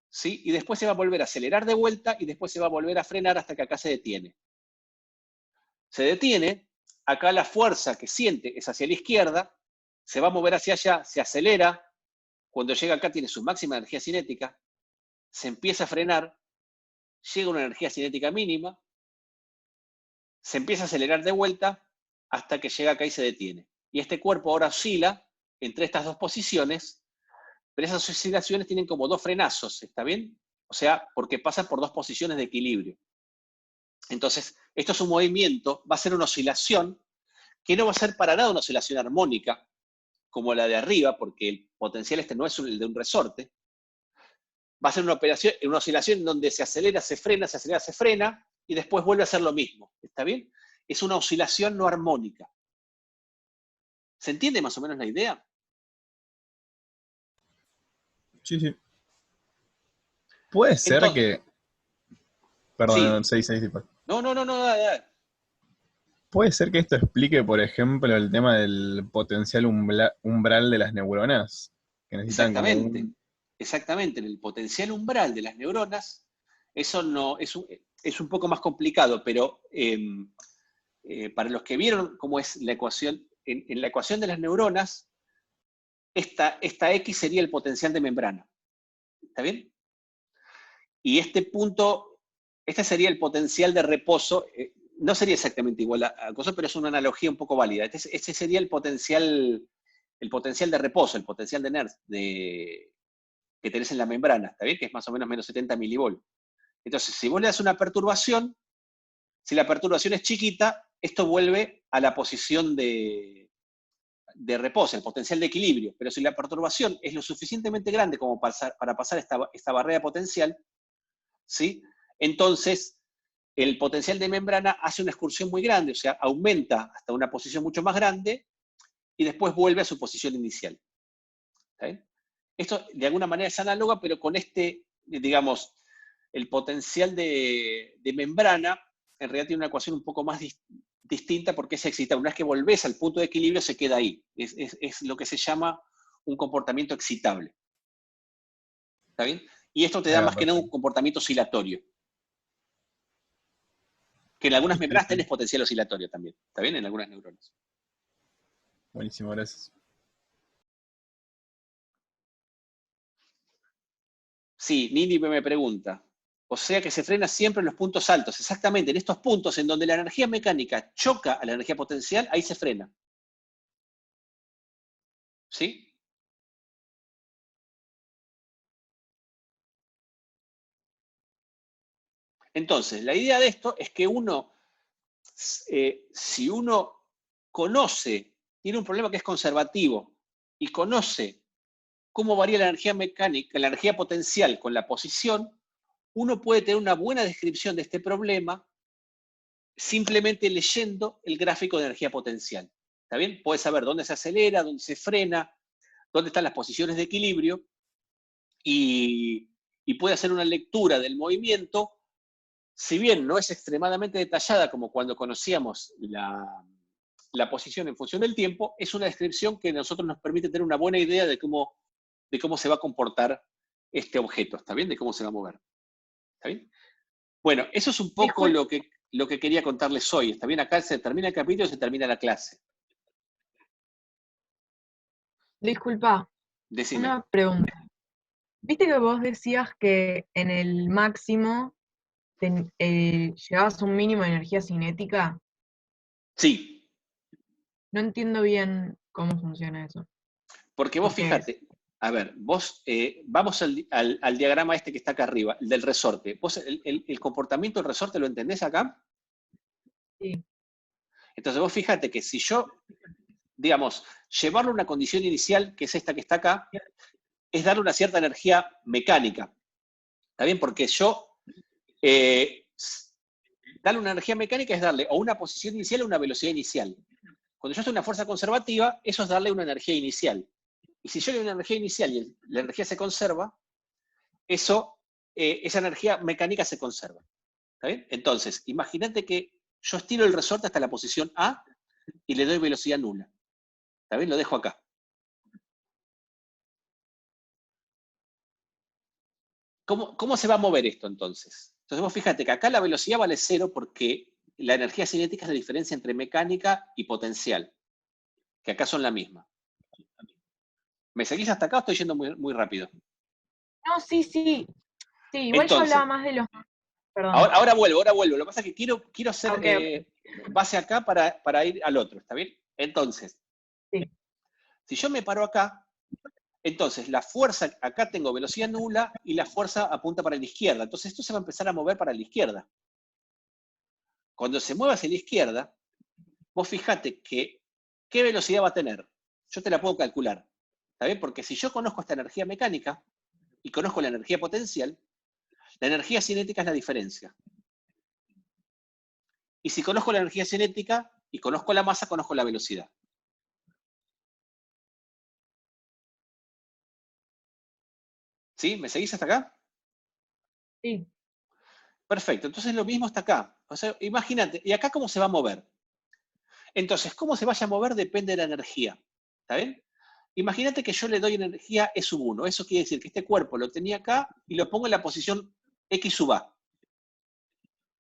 ¿sí? Y después se va a volver a acelerar de vuelta y después se va a volver a frenar hasta que acá se detiene. Se detiene, acá la fuerza que siente es hacia la izquierda, se va a mover hacia allá, se acelera, cuando llega acá tiene su máxima energía cinética, se empieza a frenar, llega a una energía cinética mínima, se empieza a acelerar de vuelta hasta que llega acá y se detiene. Y este cuerpo ahora oscila entre estas dos posiciones, pero esas oscilaciones tienen como dos frenazos, ¿está bien? O sea, porque pasan por dos posiciones de equilibrio. Entonces, esto es un movimiento, va a ser una oscilación, que no va a ser para nada una oscilación armónica, como la de arriba, porque el potencial este no es el de un resorte. Va a ser una oscilación donde se acelera, se frena, se acelera, se frena, y después vuelve a hacer lo mismo. ¿Está bien? Es una oscilación no armónica. ¿Se entiende más o menos la idea? Sí, sí. Puede ser Entonces, que... Perdón, sí. 6 disculpa. No, dale. Puede ser que esto explique, por ejemplo, el tema del potencial umbral de las neuronas, que necesitan como Exactamente. un... Exactamente. En el potencial umbral de las neuronas, eso no es un poco más complicado, pero para los que vieron cómo es la ecuación, en la ecuación de las neuronas, esta X sería el potencial de membrana. ¿Está bien? Y este sería el potencial de reposo. No sería exactamente igual a cosa, pero es una analogía un poco válida. Este sería el potencial de reposo, el potencial que tenés en la membrana, ¿está bien? Que es más o menos menos 70 milivolts. Entonces, si vos le das una perturbación, si la perturbación es chiquita, esto vuelve a la posición de reposo, el potencial de equilibrio. Pero si la perturbación es lo suficientemente grande como para pasar esta barrera potencial, ¿sí? Entonces, el potencial de membrana hace una excursión muy grande, o sea, aumenta hasta una posición mucho más grande y después vuelve a su posición inicial. ¿Está bien? Esto de alguna manera es análoga, pero con digamos, el potencial de membrana en realidad tiene una ecuación un poco más distinta porque es excitable. Una vez que volvés al punto de equilibrio se queda ahí. Es lo que se llama un comportamiento excitable. ¿Está bien? Y esto te da más que nada un comportamiento oscilatorio. Que en algunas membranas tenés potencial oscilatorio también. ¿Está bien? En algunas neuronas. Buenísimo, gracias. Sí, Nini me pregunta. O sea que se frena siempre en los puntos altos. Exactamente, en estos puntos en donde la energía mecánica choca a la energía potencial, ahí se frena. ¿Sí? Entonces, la idea de esto es que uno, si uno conoce, tiene un problema que es conservativo, y conoce cómo varía la energía mecánica, la energía potencial con la posición, uno puede tener una buena descripción de este problema simplemente leyendo el gráfico de energía potencial. ¿Está bien? Puede saber dónde se acelera, dónde se frena, dónde están las posiciones de equilibrio, y puede hacer una lectura del movimiento. Si bien no es extremadamente detallada como cuando conocíamos la posición en función del tiempo, es una descripción que a nosotros nos permite tener una buena idea de cómo se va a comportar este objeto, ¿está bien? De cómo se va a mover. ¿Está bien? Bueno, eso es un poco lo que quería contarles hoy, ¿está bien? Acá se termina el capítulo y se termina la clase. Disculpa, Decime. una pregunta. Viste que vos decías que en el máximo llegabas a un mínimo de energía cinética. Sí, No entiendo bien cómo funciona eso. porque vos ¿Por qué es? fíjate, a ver, vos, vamos al diagrama este que está acá arriba, el del resorte. ¿Vos el comportamiento del resorte lo entendés acá? Sí, Entonces vos fíjate que si yo, digamos, llevarlo a una condición inicial, que es esta que está acá, es darle una cierta energía mecánica. ¿Está bien? Porque yo, darle una energía mecánica es darle o una posición inicial o una velocidad inicial. Cuando yo estoy en una fuerza conservativa, eso es darle una energía inicial. Y si yo le doy una energía inicial y la energía se conserva, esa energía mecánica se conserva. ¿Está bien? Entonces, imagínate que yo estiro el resorte hasta la posición A y le doy velocidad nula. ¿Está bien? Lo dejo acá. ¿Cómo se va a mover esto entonces? Entonces vos fíjate que acá la velocidad vale 0 porque la energía cinética es la diferencia entre mecánica y potencial, que acá son la misma. ¿Me seguís hasta acá o estoy yendo muy, muy rápido? no, sí. Sí, igual yo Entonces, hablaba más de los. Perdón. ahora vuelvo. Lo que pasa es que quiero hacer Ok. base acá para ir al otro, ¿está bien? Entonces, Sí. si yo me paro acá, entonces la fuerza, acá tengo velocidad nula y la fuerza apunta para la izquierda. Entonces esto se va a empezar a mover para la izquierda. Cuando se mueva hacia la izquierda, vos fijate que, ¿qué velocidad va a tener? Yo te la puedo calcular, ¿está bien? Porque si yo conozco esta energía mecánica y conozco la energía potencial, la energía cinética es la diferencia. Y si conozco la energía cinética y conozco la masa, conozco la velocidad. ¿Sí? ¿Me seguís hasta acá? Sí. Perfecto, entonces lo mismo está acá. O sea, imagínate, ¿y acá cómo se va a mover? Entonces, cómo se vaya a mover depende de la energía. ¿Está bien? Imagínate que yo le doy energía E sub 1. Eso quiere decir que este cuerpo lo tenía acá y lo pongo en la posición X sub A.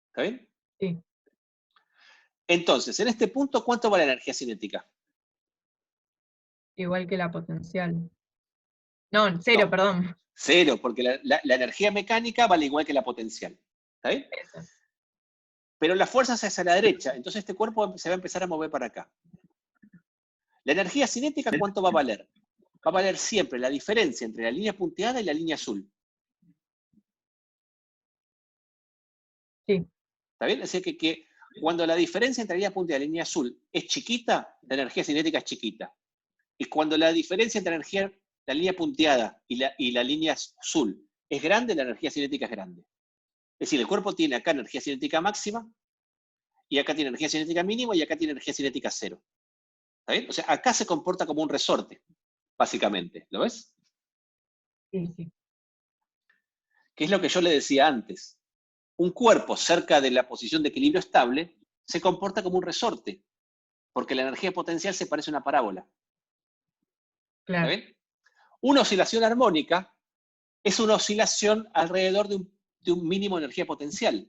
¿Está bien? Sí. Entonces, en este punto, ¿cuánto vale la energía cinética? Igual que la potencial. No, 0, No, perdón. 0, porque la energía mecánica vale igual que la potencial. ¿Está bien? Eso. Pero la fuerza es hacia la derecha, entonces este cuerpo se va a empezar a mover para acá. La energía cinética, ¿cuánto va a valer? Va a valer siempre la diferencia entre la línea punteada y la línea azul. Sí. ¿Está bien? Es decir, que cuando la diferencia entre la línea punteada y la línea azul es chiquita, la energía cinética es chiquita. Y cuando la diferencia entre la línea punteada y la línea azul es grande, la energía cinética es grande. Es decir, el cuerpo tiene acá energía cinética máxima, y acá tiene energía cinética mínima, y acá tiene energía cinética 0. ¿Está bien? O sea, acá se comporta como un resorte, básicamente. ¿Lo ves? Sí. Que es lo que yo le decía antes. Un cuerpo cerca de la posición de equilibrio estable se comporta como un resorte, porque la energía potencial se parece a una parábola. Claro. ¿Está bien? Una oscilación armónica es una oscilación alrededor de un mínimo de energía potencial.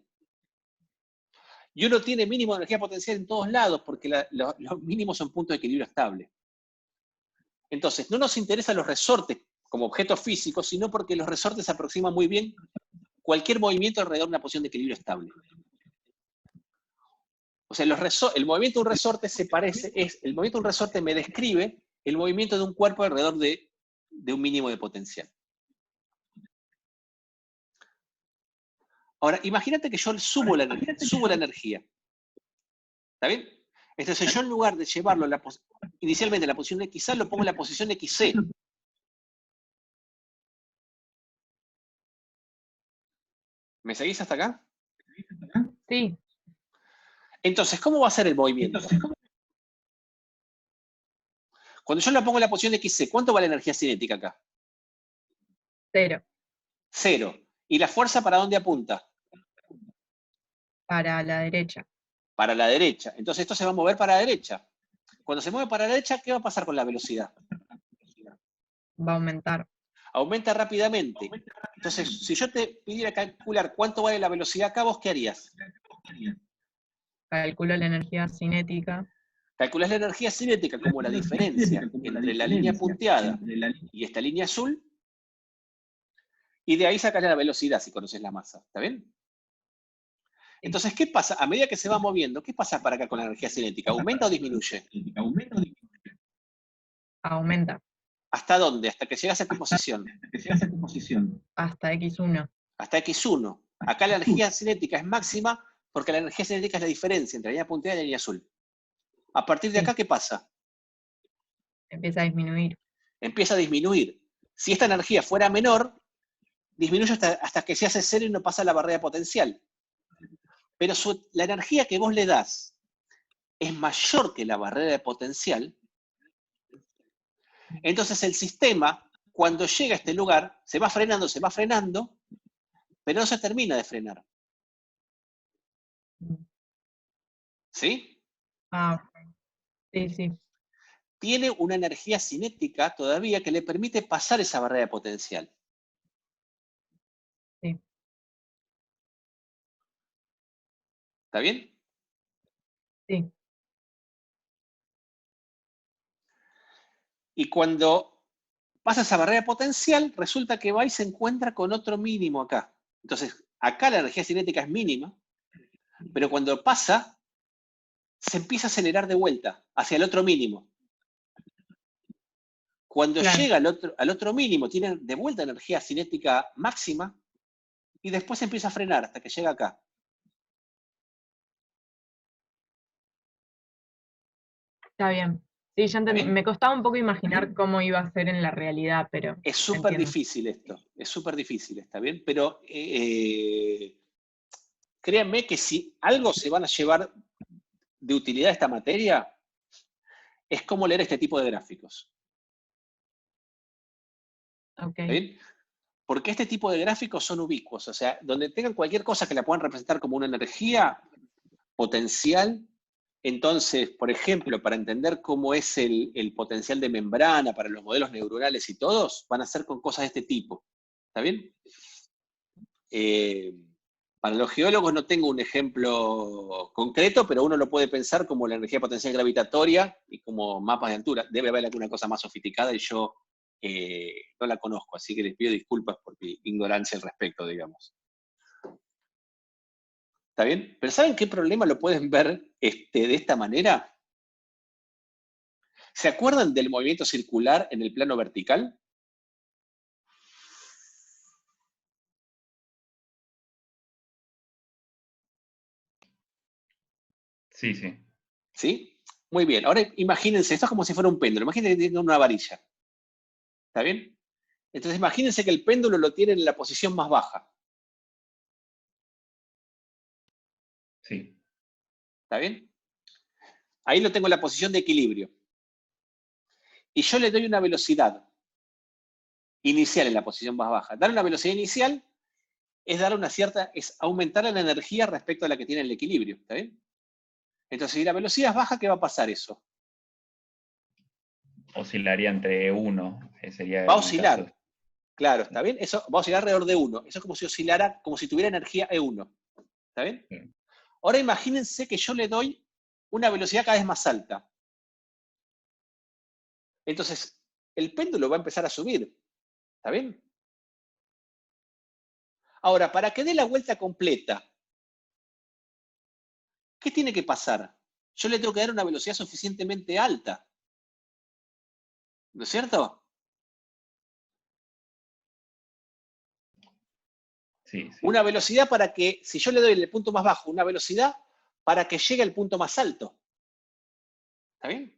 Y uno tiene mínimo de energía potencial en todos lados, porque los mínimos son puntos de equilibrio estable. Entonces, no nos interesan los resortes como objetos físicos, sino porque los resortes se aproximan muy bien cualquier movimiento alrededor de una posición de equilibrio estable. O sea, el movimiento de un resorte el movimiento de un resorte me describe el movimiento de un cuerpo alrededor de un mínimo de potencial. Ahora, imagínate que yo subo la energía. ¿Está bien? Entonces yo en lugar de llevarlo inicialmente en la posición XA, lo pongo en la posición XC. ¿Me seguís hasta acá? Sí, Entonces, ¿cómo va a ser el movimiento? Cuando yo la pongo en la posición XC, ¿cuánto va la energía cinética acá? 0 0. ¿Y la fuerza para dónde apunta? para la derecha. Para la derecha. Entonces esto se va a mover para la derecha. Cuando se mueve para la derecha, ¿qué va a pasar con la velocidad? Va a aumentar. Aumenta rápidamente. Entonces, si yo te pidiera calcular cuánto vale la velocidad acá, ¿vos qué harías? Calculo la energía cinética. Calculás la energía cinética como la diferencia entre la línea punteada y esta línea azul, y de ahí sacás la velocidad si conoces la masa. ¿Está bien? Entonces, ¿qué pasa? A medida que se va moviendo, ¿qué pasa para acá con la energía cinética? ¿Aumenta o disminuye? Aumenta ¿Hasta dónde? Hasta que llegas a qué posición. hasta X1. Hasta X1. Acá la energía cinética es máxima porque la energía cinética es la diferencia entre la línea punteada y la línea azul. A partir de acá, ¿qué pasa? Empieza a disminuir. Empieza a disminuir. Si esta energía fuera menor, disminuye hasta que se hace cero y no pasa la barrera potencial. Pero la energía que vos le das es mayor que la barrera de potencial, entonces el sistema, cuando llega a este lugar, se va frenando, pero no se termina de frenar. ¿Sí? Ah, sí, sí. Tiene una energía cinética todavía que le permite pasar esa barrera de potencial. Sí. ¿Está bien? Sí. Y cuando pasa esa barrera potencial, resulta que va y se encuentra con otro mínimo acá. Entonces, acá la energía cinética es mínima, pero cuando pasa, se empieza a acelerar de vuelta hacia el otro mínimo. Cuando Claro. llega al otro mínimo, tiene de vuelta energía cinética máxima y después se empieza a frenar hasta que llega acá. Está bien. Sí, ya entendí. ¿Bien? Me costaba un poco imaginar cómo iba a ser en la realidad, pero Es súper entiendo. difícil esto, es súper difícil, ¿está bien? Pero créanme que si algo se van a llevar de utilidad esta materia, es cómo leer este tipo de gráficos. Ok. ¿Está bien? Porque este tipo de gráficos son ubicuos, o sea, donde tengan cualquier cosa que la puedan representar como una energía potencial. Entonces, por ejemplo, para entender cómo es el potencial de membrana para los modelos neuronales y todos, van a ser con cosas de este tipo. ¿Está bien? Para los geólogos no tengo un ejemplo concreto, pero uno lo puede pensar como la energía potencial gravitatoria y como mapas de altura. Debe haber alguna cosa más sofisticada y yo no la conozco, así que les pido disculpas por mi ignorancia al respecto, digamos. ¿Está bien? Pero ¿saben qué problema lo pueden ver de esta manera? ¿Se acuerdan del movimiento circular en el plano vertical? Sí, sí. ¿Sí? Muy bien. Ahora imagínense, esto es como si fuera un péndulo. Imagínense que tienen una varilla. ¿Está bien? Entonces imagínense que el péndulo lo tienen en la posición más baja. Sí. ¿Está bien? Ahí lo tengo en la posición de equilibrio. Y yo le doy una velocidad inicial en la posición más baja. Dar una velocidad inicial es aumentar la energía respecto a la que tiene el equilibrio. ¿Está bien? Entonces, si la velocidad es baja, ¿qué va a pasar eso? Oscilaría entre 1, sería Va a el oscilar. caso. Claro, ¿está bien? Eso va a oscilar alrededor de 1. Eso es como si oscilara, como si tuviera energía E1. ¿Está bien? Sí. Ahora imagínense que yo le doy una velocidad cada vez más alta. Entonces, el péndulo va a empezar a subir. ¿Está bien? Ahora, para que dé la vuelta completa, ¿qué tiene que pasar? Yo le tengo que dar una velocidad suficientemente alta. ¿No es cierto? Sí, sí. Una velocidad para que, si yo le doy el punto más bajo, una velocidad para que llegue al punto más alto. ¿Está bien?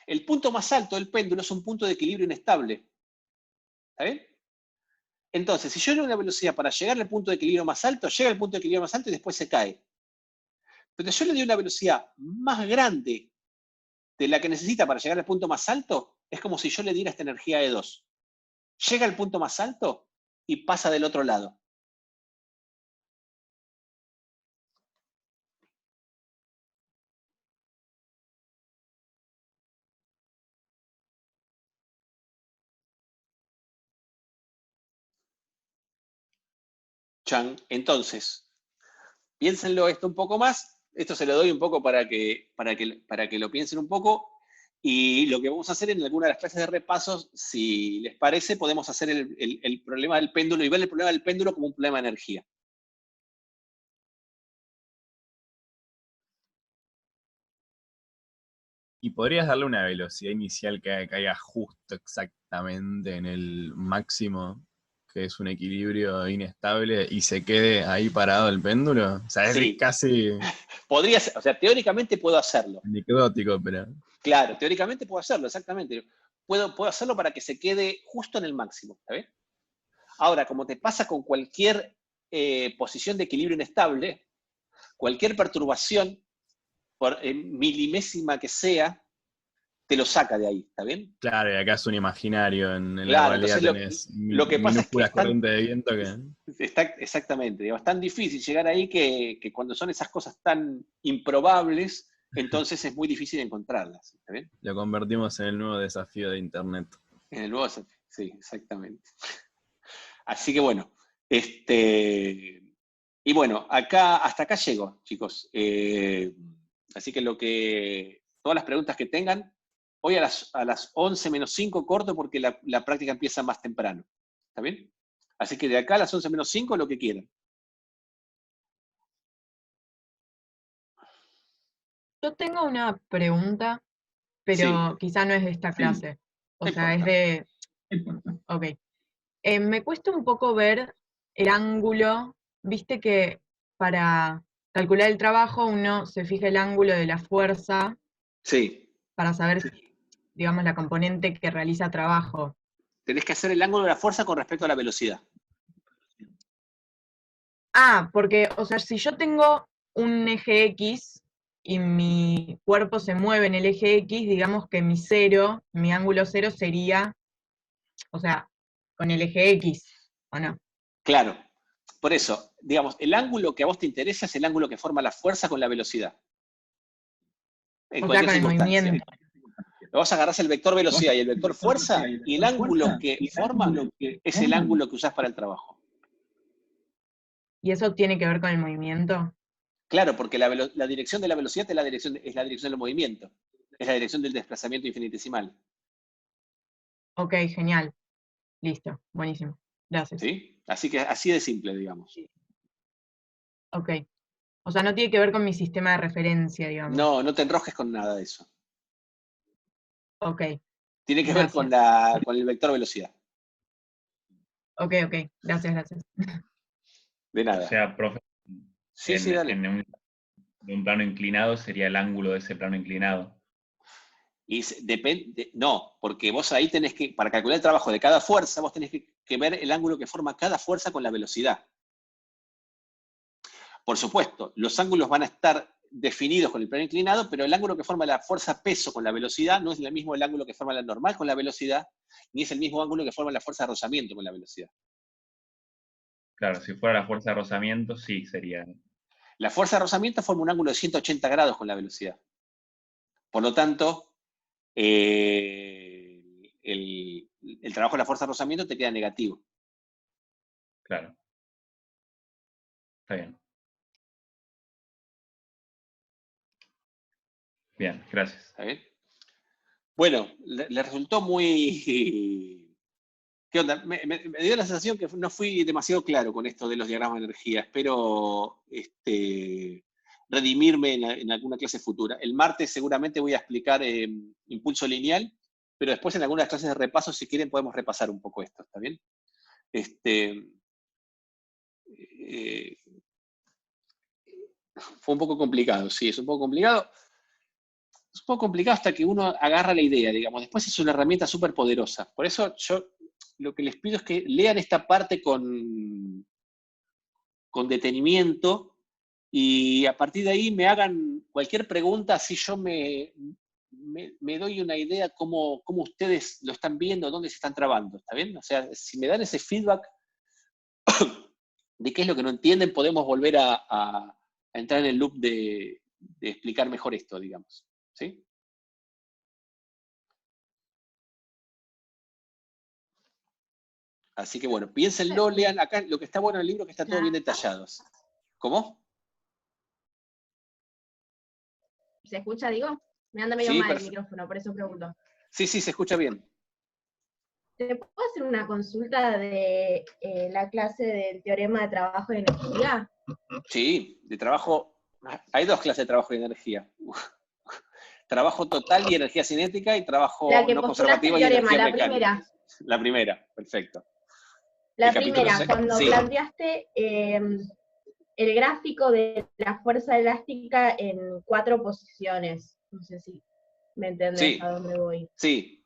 El punto más alto del péndulo es un punto de equilibrio inestable. ¿Está bien? Entonces, si yo le doy una velocidad para llegar al punto de equilibrio más alto, llega al punto de equilibrio más alto y después se cae. Pero si yo le doy una velocidad más grande de la que necesita para llegar al punto más alto, es como si yo le diera esta energía E2. Llega al punto más alto y pasa del otro lado. Chan. Entonces, piénsenlo esto un poco más. Esto se lo doy un poco para que lo piensen un poco. Y lo que vamos a hacer en alguna de las clases de repasos, si les parece, podemos hacer el problema del péndulo y ver el problema del péndulo como un problema de energía. ¿Y podrías darle una velocidad inicial que caiga justo exactamente en el máximo, que es un equilibrio inestable, y se quede ahí parado el péndulo? O sea, es Sí. casi Podría ser, o sea, teóricamente puedo hacerlo. anecdótico, pero... Claro, teóricamente puedo hacerlo, exactamente. Puedo hacerlo para que se quede justo en el máximo, ¿está bien? Ahora, como te pasa con cualquier posición de equilibrio inestable, cualquier perturbación, por milimésima que sea, te lo saca de ahí, ¿está bien? Claro, y acá es un imaginario, en la Claro, realidad entonces tenés lo que pasa es que minúsculas corrientes de viento que... está exactamente, digamos, es tan difícil llegar ahí que cuando son esas cosas tan improbables, entonces es muy difícil encontrarlas, ¿está bien? Lo convertimos en el nuevo desafío de Internet. En el nuevo desafío, sí, exactamente. Así que bueno, y bueno, hasta acá llego, chicos. Así que todas las preguntas que tengan, hoy a las 11 menos 5 corto porque la práctica empieza más temprano. ¿Está bien? Así que de acá a las 11 menos 5 lo que quieran. Yo tengo una pregunta, Sí, pero quizá no es de esta clase. O no sea, es importa. de... Ok. Me cuesta un poco ver el ángulo. Viste que para calcular el trabajo uno se fija el ángulo de la fuerza Sí, para saber, digamos, la componente que realiza trabajo. tenés que hacer el ángulo de la fuerza con respecto a la velocidad. Ah, porque, o sea, si yo tengo un eje X y mi cuerpo se mueve en el eje X, digamos que mi ángulo cero sería, o sea, con el eje X, ¿o no? Claro. Por eso, digamos, el ángulo que a vos te interesa es el ángulo que forma la fuerza con la velocidad. En O sea, cualquier con el circunstancia. movimiento. Vos agarrás el vector velocidad y el vector fuerza, y el ángulo que forma es el ángulo que usás para el trabajo. ¿Y eso tiene que ver con el movimiento? Claro, porque la dirección de la velocidad es la dirección del movimiento. Es la dirección del desplazamiento infinitesimal. Ok, genial. Listo, buenísimo. Gracias. ¿Sí? Así que así de simple, digamos. Ok. O sea, no tiene que ver con mi sistema de referencia, digamos. No, no te enrosques con nada de eso. Ok, Tiene que ver con gracias. el vector velocidad. Ok, gracias. De O nada. sea, profe, Sí, sí, dale. en un plano inclinado sería el ángulo de ese plano inclinado. Y depende, no, porque vos ahí tenés que, para calcular el trabajo de cada fuerza, vos tenés que ver el ángulo que forma cada fuerza con la velocidad. Por supuesto, los ángulos van a estar definidos con el plano inclinado, pero el ángulo que forma la fuerza peso con la velocidad no es el mismo el ángulo que forma la normal con la velocidad, ni es el mismo ángulo que forma la fuerza de rozamiento con la velocidad. Claro, si fuera la fuerza de rozamiento, sí sería. La fuerza de rozamiento forma un ángulo de 180 grados con la velocidad. Por lo tanto, el trabajo de la fuerza de rozamiento te queda negativo. Claro. Está bien. Bien, gracias. ¿Está bien? Bueno, le resultó muy ¿Qué onda? Me dio la sensación que no fui demasiado claro con esto de los diagramas de energía. Espero redimirme en alguna clase futura. El martes seguramente voy a explicar impulso lineal, pero después en algunas clases de repaso, si quieren, podemos repasar un poco esto, ¿está bien? Fue un poco complicado, sí, es un poco complicado. Es un poco complicado hasta que uno agarra la idea, digamos. Después es una herramienta súper poderosa. Por eso yo lo que les pido es que lean esta parte con detenimiento y a partir de ahí me hagan cualquier pregunta, así yo me doy una idea cómo ustedes lo están viendo, dónde se están trabando, ¿está bien? O sea, si me dan ese feedback de qué es lo que no entienden, podemos volver a entrar en el loop de explicar mejor esto, digamos. ¿Sí? Así que bueno, piénsenlo, lean acá, lo que está bueno en el libro es que está todo bien detallado. ¿Cómo? ¿Se escucha, digo? Me anda medio Sí, mal el perfecto. micrófono, por eso pregunto. Sí, se escucha bien. ¿Te puedo hacer una consulta de la clase del teorema de trabajo de energía? Sí, de trabajo. Hay dos clases de trabajo y energía. Trabajo total y energía cinética y trabajo La que no postulaste el conservativa y teorema, energía la mecánica. primera. La primera, perfecto. El La capítulo primera, cuando sí. planteaste el gráfico de la fuerza elástica en 4 posiciones. No sé si me entendés Sí, a dónde voy. sí.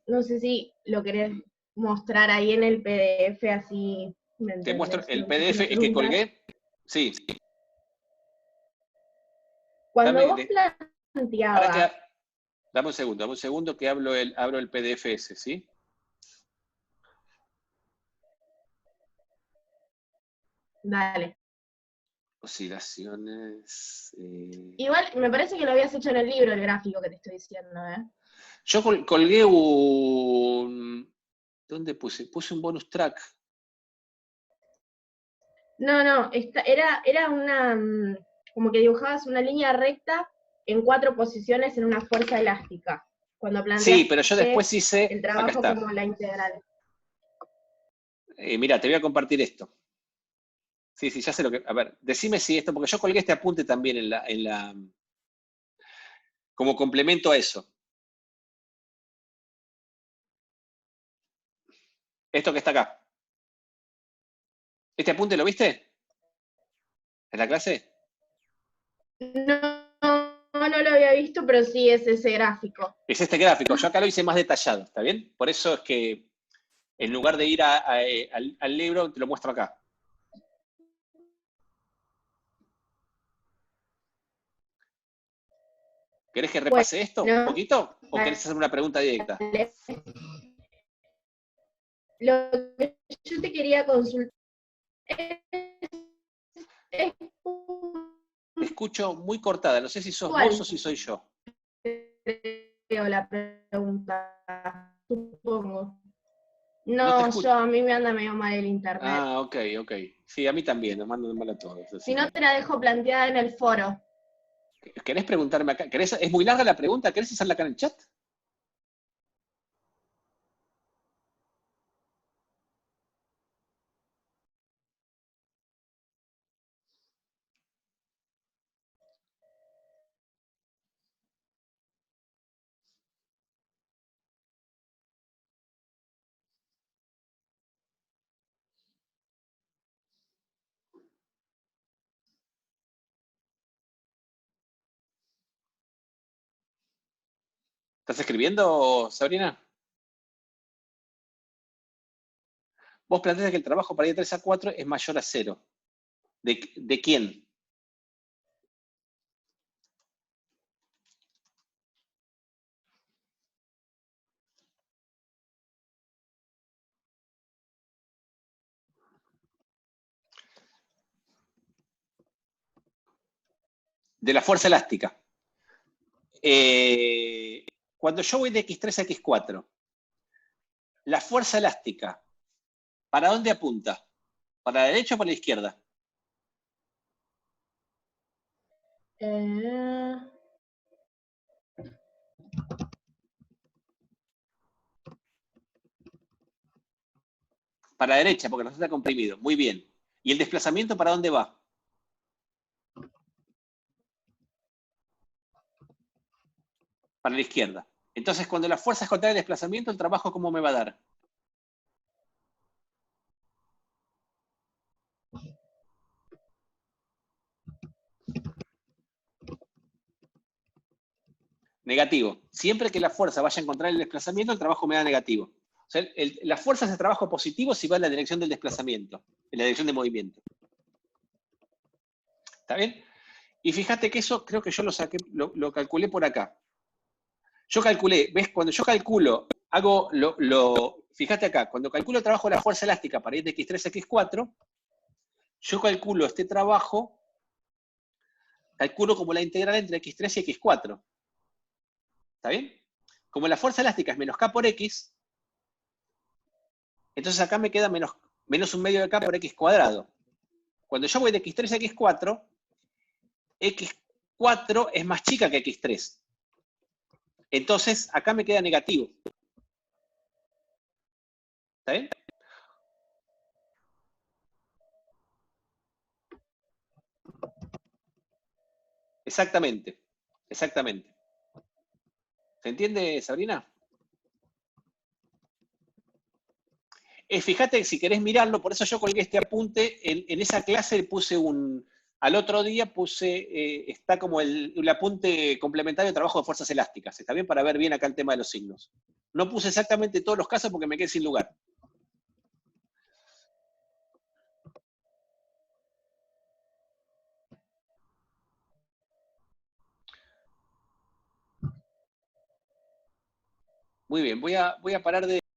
No sé si lo querés mostrar ahí en el PDF, así me Te muestro entendés. el No quise PDF, el que preguntar. colgué. Sí. Cuando vos Ahora planteabas, dame un segundo que abro el PDF ese, ¿sí? dale. Oscilaciones. Igual me parece que lo habías hecho en el libro, el gráfico que te estoy diciendo, ¿eh? Yo colgué un. ¿Dónde puse? Puse un bonus track. No, era una, como que dibujabas una línea recta en 4 posiciones en una fuerza elástica. Cuando Sí, planteaste pero yo después hice. el Acá trabajo está. como la integral. Mira, te voy a compartir esto. Sí, ya sé lo que. A ver, decime si esto, porque yo colgué este apunte también como complemento a eso. Esto que está acá. ¿Este apunte lo viste? ¿En la clase? No lo había visto, pero sí es ese gráfico. Es este gráfico. Yo acá lo hice más detallado, ¿está bien? Por eso es que en lugar de ir al libro, te lo muestro acá. ¿Querés que repase esto un Bueno, poquito? ¿O querés hacer una pregunta directa? lo que yo te quería consultar es Te escucho muy cortada. No sé si sos vos cuál o si soy yo. creo la pregunta, supongo. No te No, escucho. a mí me anda medio mal el internet. Ah, ok. Sí, a mí también. Nos mandan mal a todos. Si Así no, que. te la dejo planteada en el foro. ¿Querés preguntarme acá? ¿Es muy larga la pregunta? ¿Querés hacerla acá en el chat? ¿Estás escribiendo, Sabrina? Vos planteas que el trabajo para ir de 3 a 4 es mayor a 0. ¿De quién? De la fuerza elástica. Cuando yo voy de x3 a x4, la fuerza elástica, ¿para dónde apunta? ¿Para la derecha o para la izquierda? Eh, Para la derecha, porque no está comprimido. Muy bien. ¿Y el desplazamiento para dónde va? Para la izquierda. Entonces, cuando la fuerza es contra el desplazamiento, el trabajo, ¿cómo me va a dar? Negativo. Siempre que la fuerza vaya a encontrar el desplazamiento, el trabajo me da negativo. O sea, la fuerza es el trabajo positivo si va en la dirección del desplazamiento, en la dirección de movimiento. ¿Está bien? Y fíjate que eso creo que yo lo saqué, lo calculé por acá. Yo calculé, ¿ves? Cuando yo calculo, fíjate acá, cuando calculo el trabajo de la fuerza elástica para ir de x3 a x4, yo calculo este trabajo, calculo como la integral entre x3 y x4. ¿Está bien? Como la fuerza elástica es menos k por x, entonces acá me queda menos un medio de k por x cuadrado. Cuando yo voy de x3 a x4, x4 es más chica que x3. Entonces, acá me queda negativo. ¿Está bien? Exactamente. Exactamente. ¿Se entiende, Sabrina? Fíjate, si querés mirarlo, por eso yo colgué este apunte, en esa clase puse al otro día está como el apunte complementario de trabajo de fuerzas elásticas, ¿está bien? Para ver bien acá el tema de los signos. No puse exactamente todos los casos porque me quedé sin lugar. Muy bien, voy a parar de